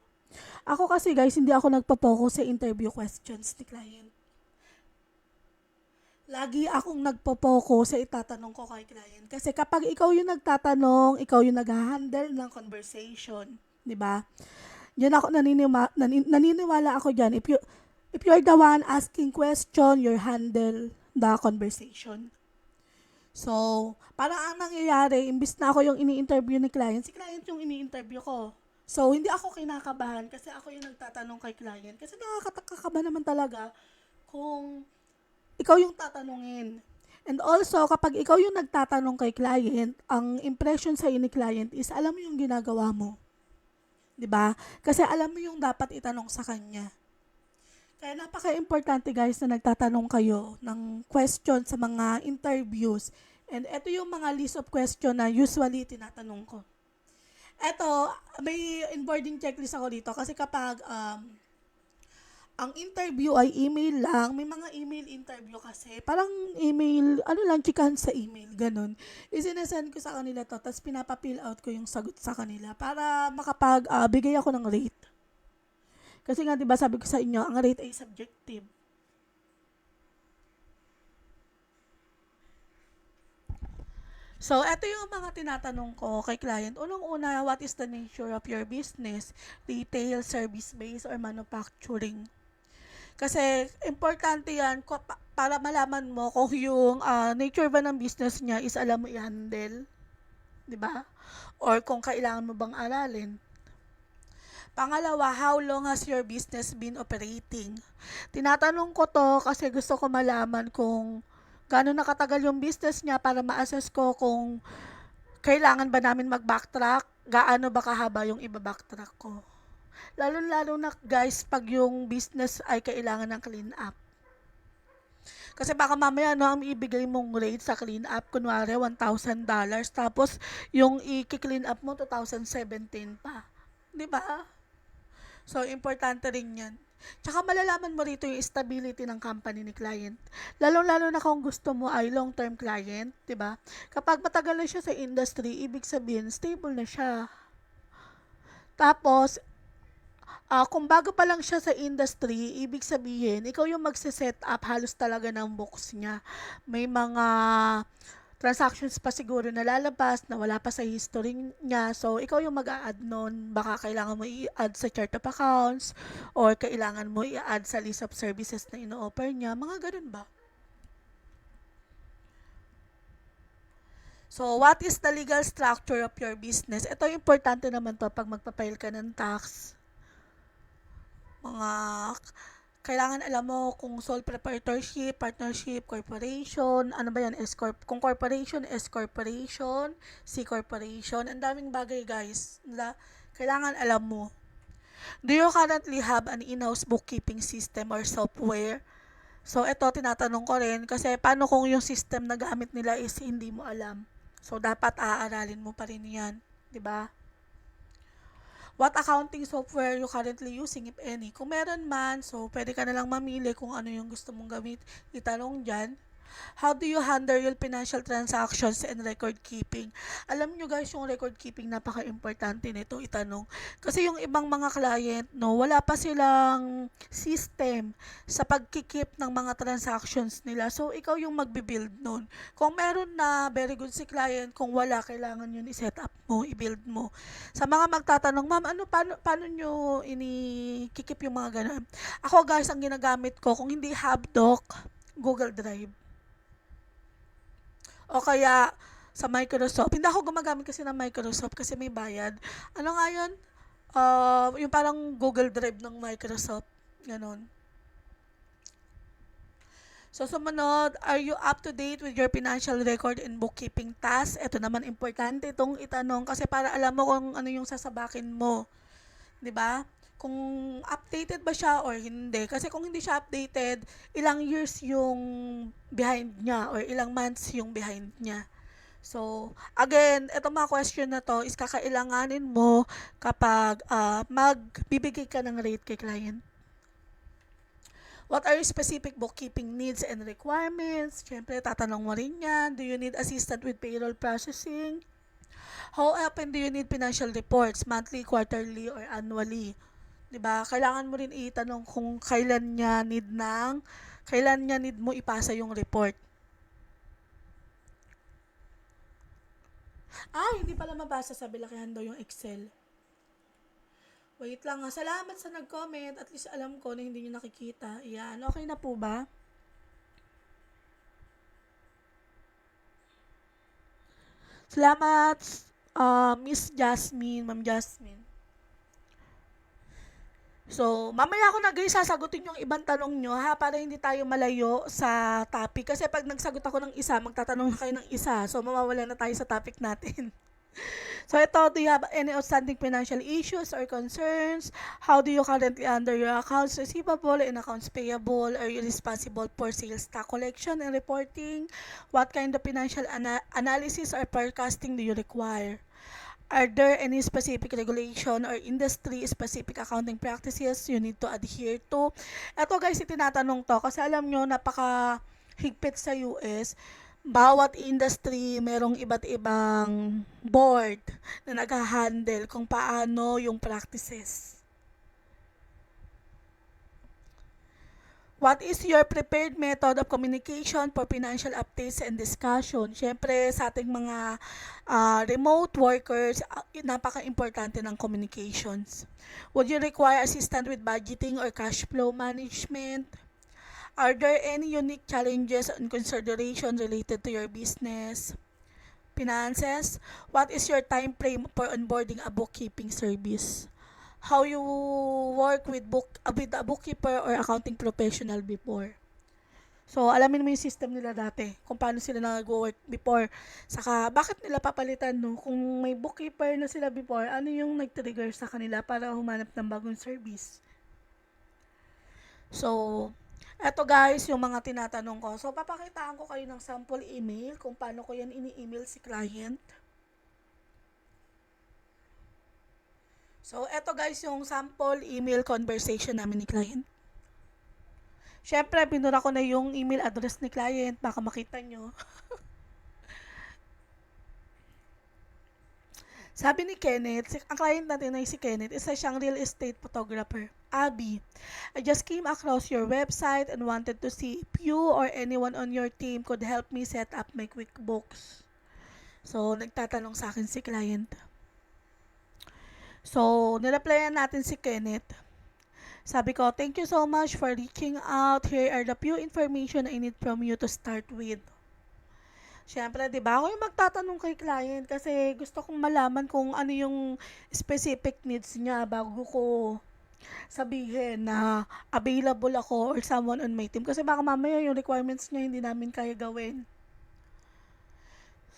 Speaker 1: Ako kasi guys hindi ako nagpo-focus sa interview questions ni client. Lagi akong nagpo-focus sa itatanong ko kay client kasi kapag ikaw yung nagtatanong, ikaw yung nag-handle ng conversation, 'di ba? Diyan ako naniniwala ako diyan. If you're the one asking question, you handle the conversation. So, parang ang nangyayari, imbis na ako yung ini-interview ni client, si client yung ini-interview ko. So, hindi ako kinakabahan kasi ako yung nagtatanong kay client. Kasi nakakataka ka ba naman talaga kung ikaw yung tatanungin. And also, kapag ikaw yung nagtatanong kay client, ang impression sa ni client is alam mo yung ginagawa mo. 'Di ba? Kasi alam mo yung dapat itanong sa kanya. Kaya napaka-importante guys na nagtatanong kayo ng question sa mga interviews. And ito yung mga list of question na usually tinatanong ko. Ito, may onboarding checklist ako dito kasi kapag ang interview ay email lang, may mga email interview kasi. Parang email, ano lang, chikahan sa email, ganun. Isinesend ko sa kanila to, tapos pinapa-fill out ko yung sagot sa kanila para bigay ako ng rate. Kasi nga, di ba sabi ko sa inyo, ang rate ay subjective. So, eto yung mga tinatanong ko kay client. Unang-una, what is the nature of your business? Retail, service-based, or manufacturing? Kasi importante yan para malaman mo kung yung nature ba ng business niya is alam mo i-handle, 'di ba? Or kung kailangan mo bang aralin. Pangalawa, how long has your business been operating? Tinatanong ko to kasi gusto ko malaman kung gaano nakatagal yung business niya para ma-assess ko kung kailangan ba namin mag-backtrack, gaano ba kahaba yung iba-backtrack ko. Lalo-lalo na guys, pag yung business ay kailangan ng clean up. Kasi baka mamaya no, ang ibigay mong rate sa clean up, kunwari $1,000, tapos yung i-clean up mo 2017 pa. 'Di ba? So, importante rin yan. Tsaka malalaman mo rito yung stability ng company ni client. Lalong-lalo na kung gusto mo ay long-term client, 'di ba? Kapag matagal na siya sa industry, ibig sabihin stable na siya. Tapos, kung bago pa lang siya sa industry, ibig sabihin, ikaw yung magse-set up halos talaga ng books niya. May mga transactions pa siguro na lalabas na wala pa sa history niya. So, ikaw yung mag-a-add nun. Baka kailangan mo i-add sa chart of accounts or kailangan mo i-add sa list of services na ino-offer niya. Mga ganun ba? So, what is the legal structure of your business? Ito importante naman to pag magpapail ka ng tax. Mga kailangan alam mo kung sole proprietorship, partnership, corporation, ano ba yan, S-corp. Kung corporation, S-corporation, C-corporation, ang daming bagay guys na kailangan alam mo. Do you currently have an in-house bookkeeping system or software? So, ito tinatanong ko rin kasi paano kung yung system na gamit nila is hindi mo alam? So, dapat aaralin mo pa rin yan, 'di ba? What accounting software you currently using, if any? Kung meron man, so pwede ka na lang mamili kung ano yung gusto mong gamit. Itanong dyan. How do you handle your financial transactions and record keeping? Alam nyo guys, yung record keeping napaka-importante nito itanong. Kasi yung ibang mga client, no, wala pa silang system sa pagkikip ng mga transactions nila. So, ikaw yung magbe-build nun. Kung meron na, very good si client. Kung wala, kailangan yun i-set up mo, i-build mo. Sa mga magtatanong, ma'am, paano nyo inikikip yung mga ganun? Ako guys, ang ginagamit ko, kung hindi Hubdoc, Google Drive. O kaya sa Microsoft. Hindi ako gumagamit kasi ng Microsoft kasi may bayad. Ano nga yun? Yung parang Google Drive ng Microsoft. Ganon. So, sumunod, are you up to date with your financial record and bookkeeping tasks? Ito naman importante itong itanong kasi para alam mo kung ano yung sasabakin mo. 'Di ba? Kung updated ba siya or hindi. Kasi kung hindi siya updated, ilang years yung behind niya or ilang months yung behind niya. So, again, itong mga question na to is kakailanganin mo kapag magbibigay ka ng rate kay client. What are your specific bookkeeping needs and requirements? Siyempre, tatanong mo rin yan. Do you need assistance with payroll processing? How often do you need financial reports? Monthly, quarterly, or annually? 'Di ba? Kailangan mo rin itanong kung kailan niya need mo ipasa yung report. Hindi pala mabasa sa bilakihan daw yung Excel. Wait lang ha. Salamat sa nag-comment. At least alam ko na hindi niyo nakikita. Yan. Okay na po ba? Salamat, Miss Jasmine, Ma'am Jasmine. So, mamaya ako na guys sasagutin yung ibang tanong nyo ha para hindi tayo malayo sa topic. Kasi pag nagsagot ako ng isa, magtatanong na kayo ng isa. So, mawawala na tayo sa topic natin. So, ito, do you have any outstanding financial issues or concerns? How do you currently handle your accounts receivable and accounts payable? Are you responsible for sales tax collection and reporting? What kind of financial analysis or forecasting do you require? Are there any specific regulation or industry-specific accounting practices you need to adhere to? Ito guys, itinatanong to kasi alam nyo, napaka-higpit sa US. Bawat industry, merong iba't ibang board na nag-handle kung paano yung practices. What is your prepared method of communication for financial updates and discussion? Siyempre, sa ating mga remote workers, napaka-importante ng communications. Would you require assistance with budgeting or cash flow management? Are there any unique challenges and consideration related to your business? Finances? What is your time frame for onboarding a bookkeeping service? How you work with a bookkeeper or accounting professional before? So, alamin mo yung system nila dati, kung paano sila nag-work before. Saka, bakit nila papalitan, no? Kung may bookkeeper na sila before, ano yung nag-trigger sa kanila para humanap ng bagong service? So, eto guys, yung mga tinatanong ko. So, papakitaan ko kayo ng sample email kung paano ko yan ini-email si client. So, eto guys, yung sample email conversation namin ni client. Siyempre, binura ko na yung email address ni client, baka makita nyo. Sabi ni Kenneth, ang client natin ay si Kenneth, isa siyang real estate photographer. Abby, I just came across your website and wanted to see if you or anyone on your team could help me set up my QuickBooks. So, nagtatanong sa akin si client. So, nireplyan natin si Kenneth. Sabi ko, thank you so much for reaching out. Here are the few information I need from you to start with. Siyempre, di ba? Ako yung magtatanong kay client kasi gusto kong malaman kung ano yung specific needs niya bago ko sabihin na available ako or someone on my team. Kasi baka mamaya yung requirements niya hindi namin kaya gawin.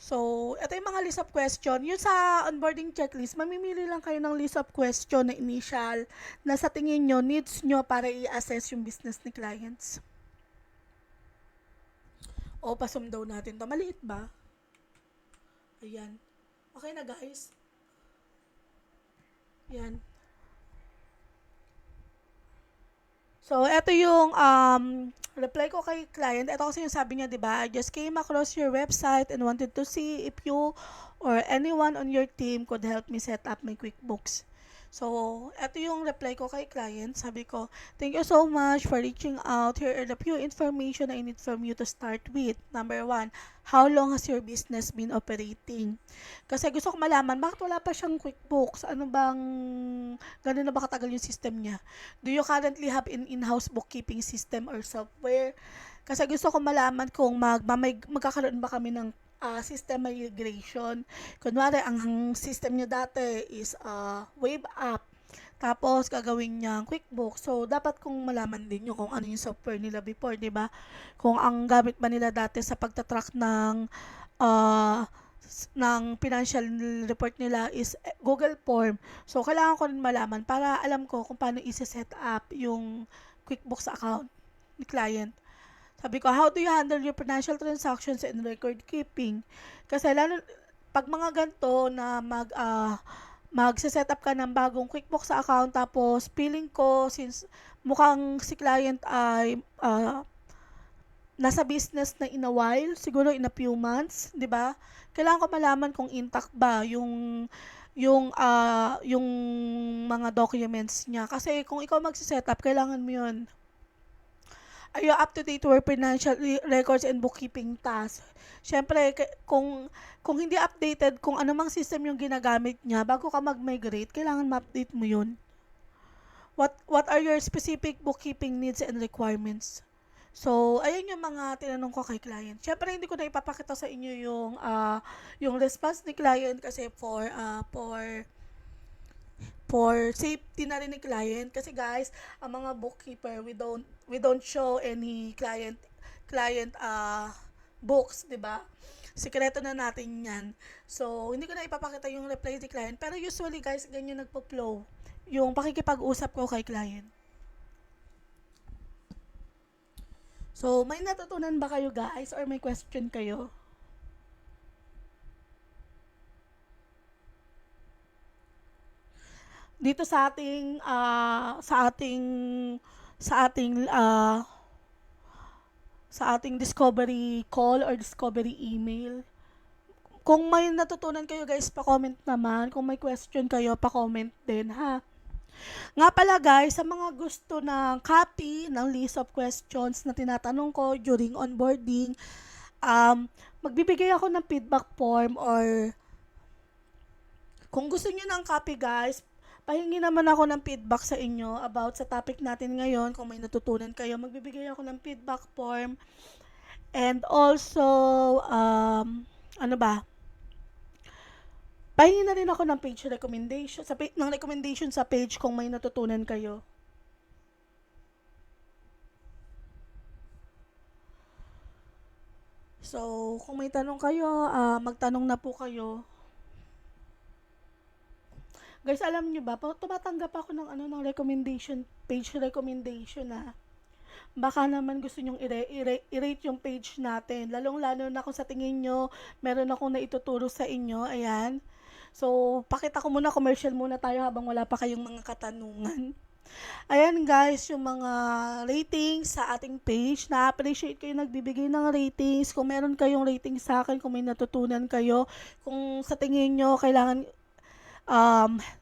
Speaker 1: So, ito yung mga list of question. Yung sa onboarding checklist, mamimili lang kayo ng list of question na initial na sa tingin nyo, needs nyo para i-assess yung business ni clients. O, pasum daw natin to. Maliit ba? Ayan. Okay na guys. Ayan. So, ito yung reply ko kay client. Ito kasi yung sabi niya, di ba? I just came across your website and wanted to see if you or anyone on your team could help me set up my QuickBooks. So, ito yung reply ko kay client. Sabi ko, thank you so much for reaching out. Here are the few information I need from you to start with. Number 1, how long has your business been operating? Kasi gusto ko malaman, bakit wala pa siyang QuickBooks? Ano bang, gano'n na ba katagal yung system niya? Do you currently have an in-house bookkeeping system or software? Kasi gusto ko malaman kung magkakaroon ba kami ng system migration. Kunwari, ang system niya dati is Wave App. Tapos, gagawin niya QuickBooks. So, dapat kong malaman din yung kung ano yung software nila before, di ba? Kung ang gamit ba nila dati sa pagtatrack ng financial report nila is Google Form. So, kailangan ko rin malaman para alam ko kung paano i-set up yung QuickBooks account ni client. Sabi ko, how do you handle your financial transactions and record keeping? Kasi lalo, pag mga ganito na mag-set up ka ng bagong QuickBooks account, tapos feeling ko, since mukhang si client ay nasa business na in a while, siguro in a few months, di ba? Kailangan ko malaman kung intact ba yung mga documents niya. Kasi kung ikaw mag-set up, kailangan mo yun. Are you up to date with financial records and bookkeeping tasks? Siyempre, kung hindi updated, kung ano mang system yung ginagamit niya, bago ka mag-migrate, kailangan ma-update mo yun. What are your specific bookkeeping needs and requirements? So, ayan yung mga tinanong ko kay client. Siyempre, hindi ko na ipapakita sa inyo yung response ni client kasi for safety na rin ni client kasi guys, ang mga bookkeeper we don't show any client books, 'di ba? Sikreto na natin 'yan. So, hindi ko na ipapakita yung reply ni client, pero usually guys, ganyan nagpo-flow yung pakikipag-usap ko kay client. So, may natutunan ba kayo guys or may question kayo? Dito sa ating sa ating discovery call or discovery email. Kung may natutunan kayo guys, pa-comment naman. Kung may question kayo, pa-comment din ha. Nga pala guys, sa mga gusto ng copy ng list of questions na tinatanong ko during onboarding, magbibigay ako ng feedback form, or kung gusto niyo ng copy guys, pahingi naman ako ng feedback sa inyo about sa topic natin ngayon. Kung may natutunan kayo, magbibigay ako ng feedback form. And also, ano ba? Pahingi na rin ako ng page recommendation, ng recommendation sa page kung may natutunan kayo. So, kung may tanong kayo, magtanong na po kayo. Guys, alam nyo ba, tumatanggap ako ng ng recommendation, page recommendation na. Baka naman gusto nyong i-rate yung page natin. Lalong-lalo na kung sa tingin nyo, meron akong naituturo sa inyo. Ayan. So, pakita ko muna, commercial muna tayo habang wala pa kayong mga katanungan. Ayan guys, yung mga ratings sa ating page. Na-appreciate kayo nagbibigay ng ratings. Kung meron kayong rating sa akin, kung may natutunan kayo, kung sa tingin nyo kailangan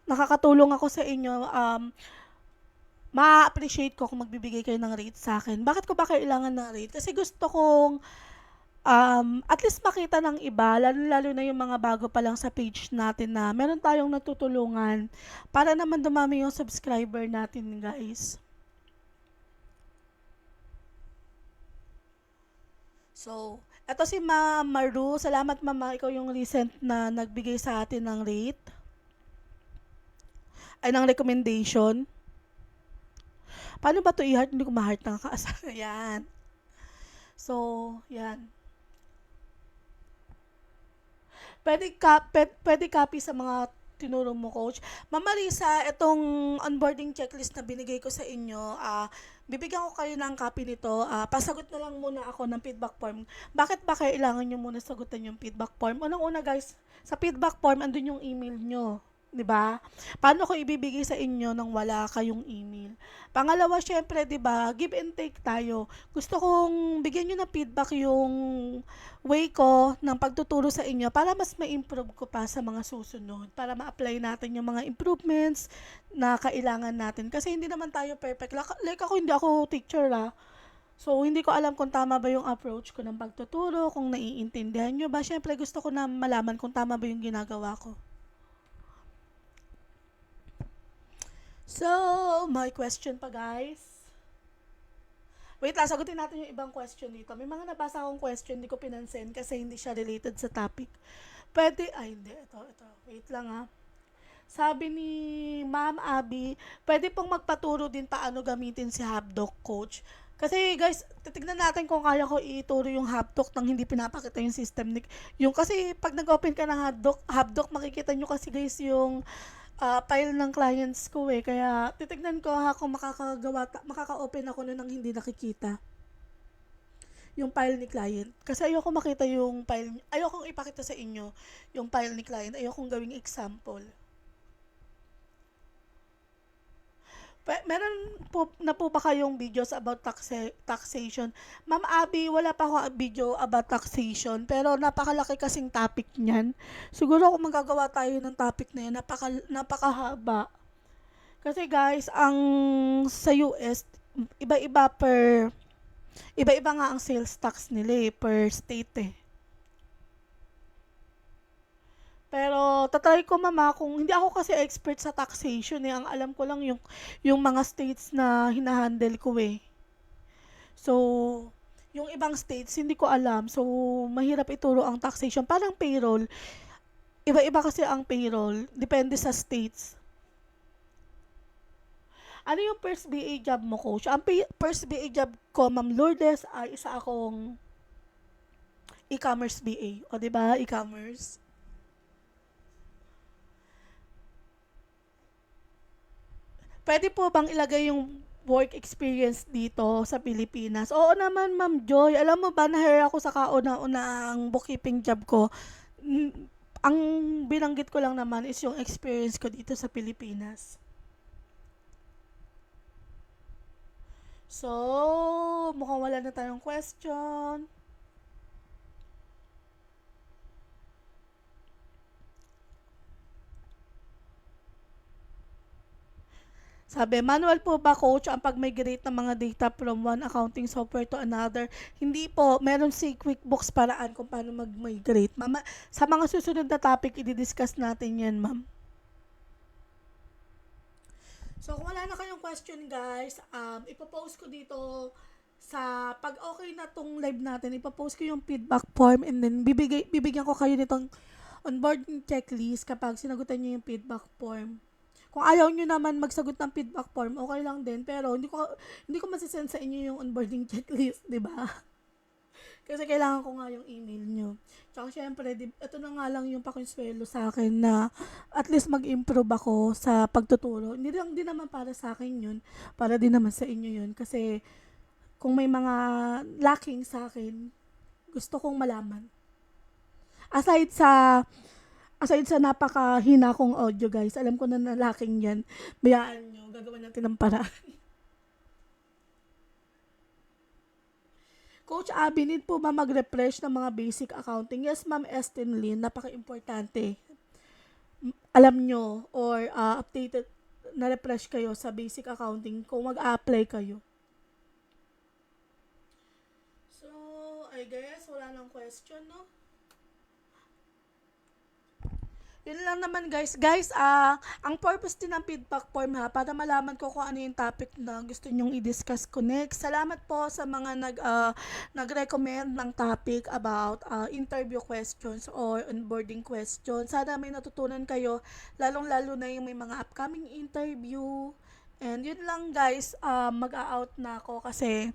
Speaker 1: nakakatulong ako sa inyo, ma-appreciate ko kung magbibigay kayo ng rate sa akin. Bakit ko ba kailangan ng rate? Kasi gusto kong at least makita ng iba, lalo na yung mga bago pa lang sa page natin, na meron tayong natutulungan para naman dumami yung subscriber natin guys. So, eto si Ma'am Maru. Salamat mama, ikaw yung recent na nagbigay sa atin ng rate, ay ng recommendation. Paano ba to i-heart? Hindi ko ma-heart ng kaasa. Yan. So, yan. Pwede copy sa mga tinuro mo, coach. Ma'am Marisa, itong onboarding checklist na binigay ko sa inyo, bibigyan ko kayo ng copy nito. Pasagot na lang muna ako ng feedback form. Bakit ba kailangan nyo muna sagutan yung feedback form? Unang-una guys, sa feedback form, andun yung email nyo. 'Di ba? Paano ko ibibigay sa inyo nang wala kayong email? Pangalawa, syempre, 'di ba? Give and take tayo. Gusto kong bigyan niyo ng feedback yung way ko ng pagtuturo sa inyo para mas ma-improve ko pa sa mga susunod, para ma-apply natin yung mga improvements na kailangan natin. Kasi hindi naman tayo perfect. Like ako, hindi ako teacher So, hindi ko alam kung tama ba yung approach ko ng pagtuturo, kung naiintindihan nyo ba. Syempre, gusto ko na malaman kung tama ba yung ginagawa ko. So, may question pa guys. Wait lang, sagutin natin yung ibang question dito. May mga nabasa akong question, hindi ko pinansin kasi hindi siya related sa topic. Pwede, ay hindi, ito. Wait lang Sabi ni Ma'am Abby, pwede pong magpaturo din paano gamitin si Hapdoc, coach. Kasi guys, titignan natin kung kaya ko ituro yung Hapdoc nang hindi pinapakita yung system. Yung kasi pag nag-open ka ng Hapdoc, makikita nyo kasi guys yung file ng clients ko Kaya titignan ko kung makaka-open ako nang hindi nakikita yung file ni client. Kasi ayoko makita yung file, ayokong ipakita sa inyo yung file ni client, ayokong gawing example. Meron po na po ba kayong videos about taxation? Ma'am Abby, wala pa akong video about taxation, pero napakalaki kasing topic niyan. Siguro kung magagawa tayo ng topic na yan, napakahaba. Kasi guys, ang sa US, iba-iba iba-iba nga ang sales tax nila per state Pero tatry ko mama, kung hindi ako kasi expert sa taxation ang alam ko lang yung mga states na hinahandle ko So, yung ibang states hindi ko alam. So, mahirap ituro ang taxation. Parang payroll, iba-iba kasi ang payroll, depende sa states. Ano yung first BA job mo, coach? Ang first BA job ko, Ma'am Lourdes, ay isa akong e-commerce BA. O, di ba? E-commerce. Pwede po bang ilagay yung work experience dito sa Pilipinas? Oo naman, Ma'am Joy. Alam mo ba, na-hire ako sa kauna-unang bookkeeping job ko. Ang binanggit ko lang naman is yung experience ko dito sa Pilipinas. So, mukhang wala na tayong question. Sabi, manual po ba coach ang pag-migrate ng mga data from one accounting software to another? Hindi po, meron si QuickBooks paraan kung paano mag-migrate. Mama, sa mga susunod na topic, i-discuss natin yan, ma'am. So, kung wala na kayong question, guys, ipopost ko dito sa pag okay na tong live natin, ipopost ko yung feedback form and then bibigyan ko kayo nitong onboarding checklist kapag sinagutan nyo yung feedback form. Kung ayaw nyo naman magsagot ng feedback form, okay lang din. Pero hindi ko masisend sa inyo yung onboarding checklist, di ba? Kasi kailangan ko nga yung email nyo. Tsaka syempre, ito na nga lang yung pakinswelo sa akin na at least mag-improve ako sa pagtuturo. Hindi lang din naman para sa akin yun, para din naman sa inyo yun. Kasi kung may mga lacking sa akin, gusto kong malaman. Aside sa napakahina kong audio, guys, alam ko na lacking yan. Bayaan nyo, gagawin natin ng paraan. Coach Abby, need po ba mag-refresh ng mga basic accounting? Yes, Ma'am Estin Lin, napaka-importante. Alam nyo or updated na refresh kayo sa basic accounting kung mag-apply kayo. So, I guess wala nang question, no? Yun lang naman guys. Guys, ang purpose din ng feedback form ha, para malaman ko kung ano yung topic na gusto nyong i-discuss ko next. Salamat po sa mga nag-recommend ng topic about interview questions or onboarding questions. Sana may natutunan kayo, lalong-lalo na yung may mga upcoming interview. And yun lang guys, mag-out na ako kasi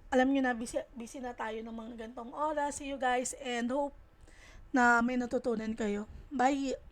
Speaker 1: alam nyo na, busy na tayo ng mga gantong oras. See you guys and hope na may natutunan kayo. Bye!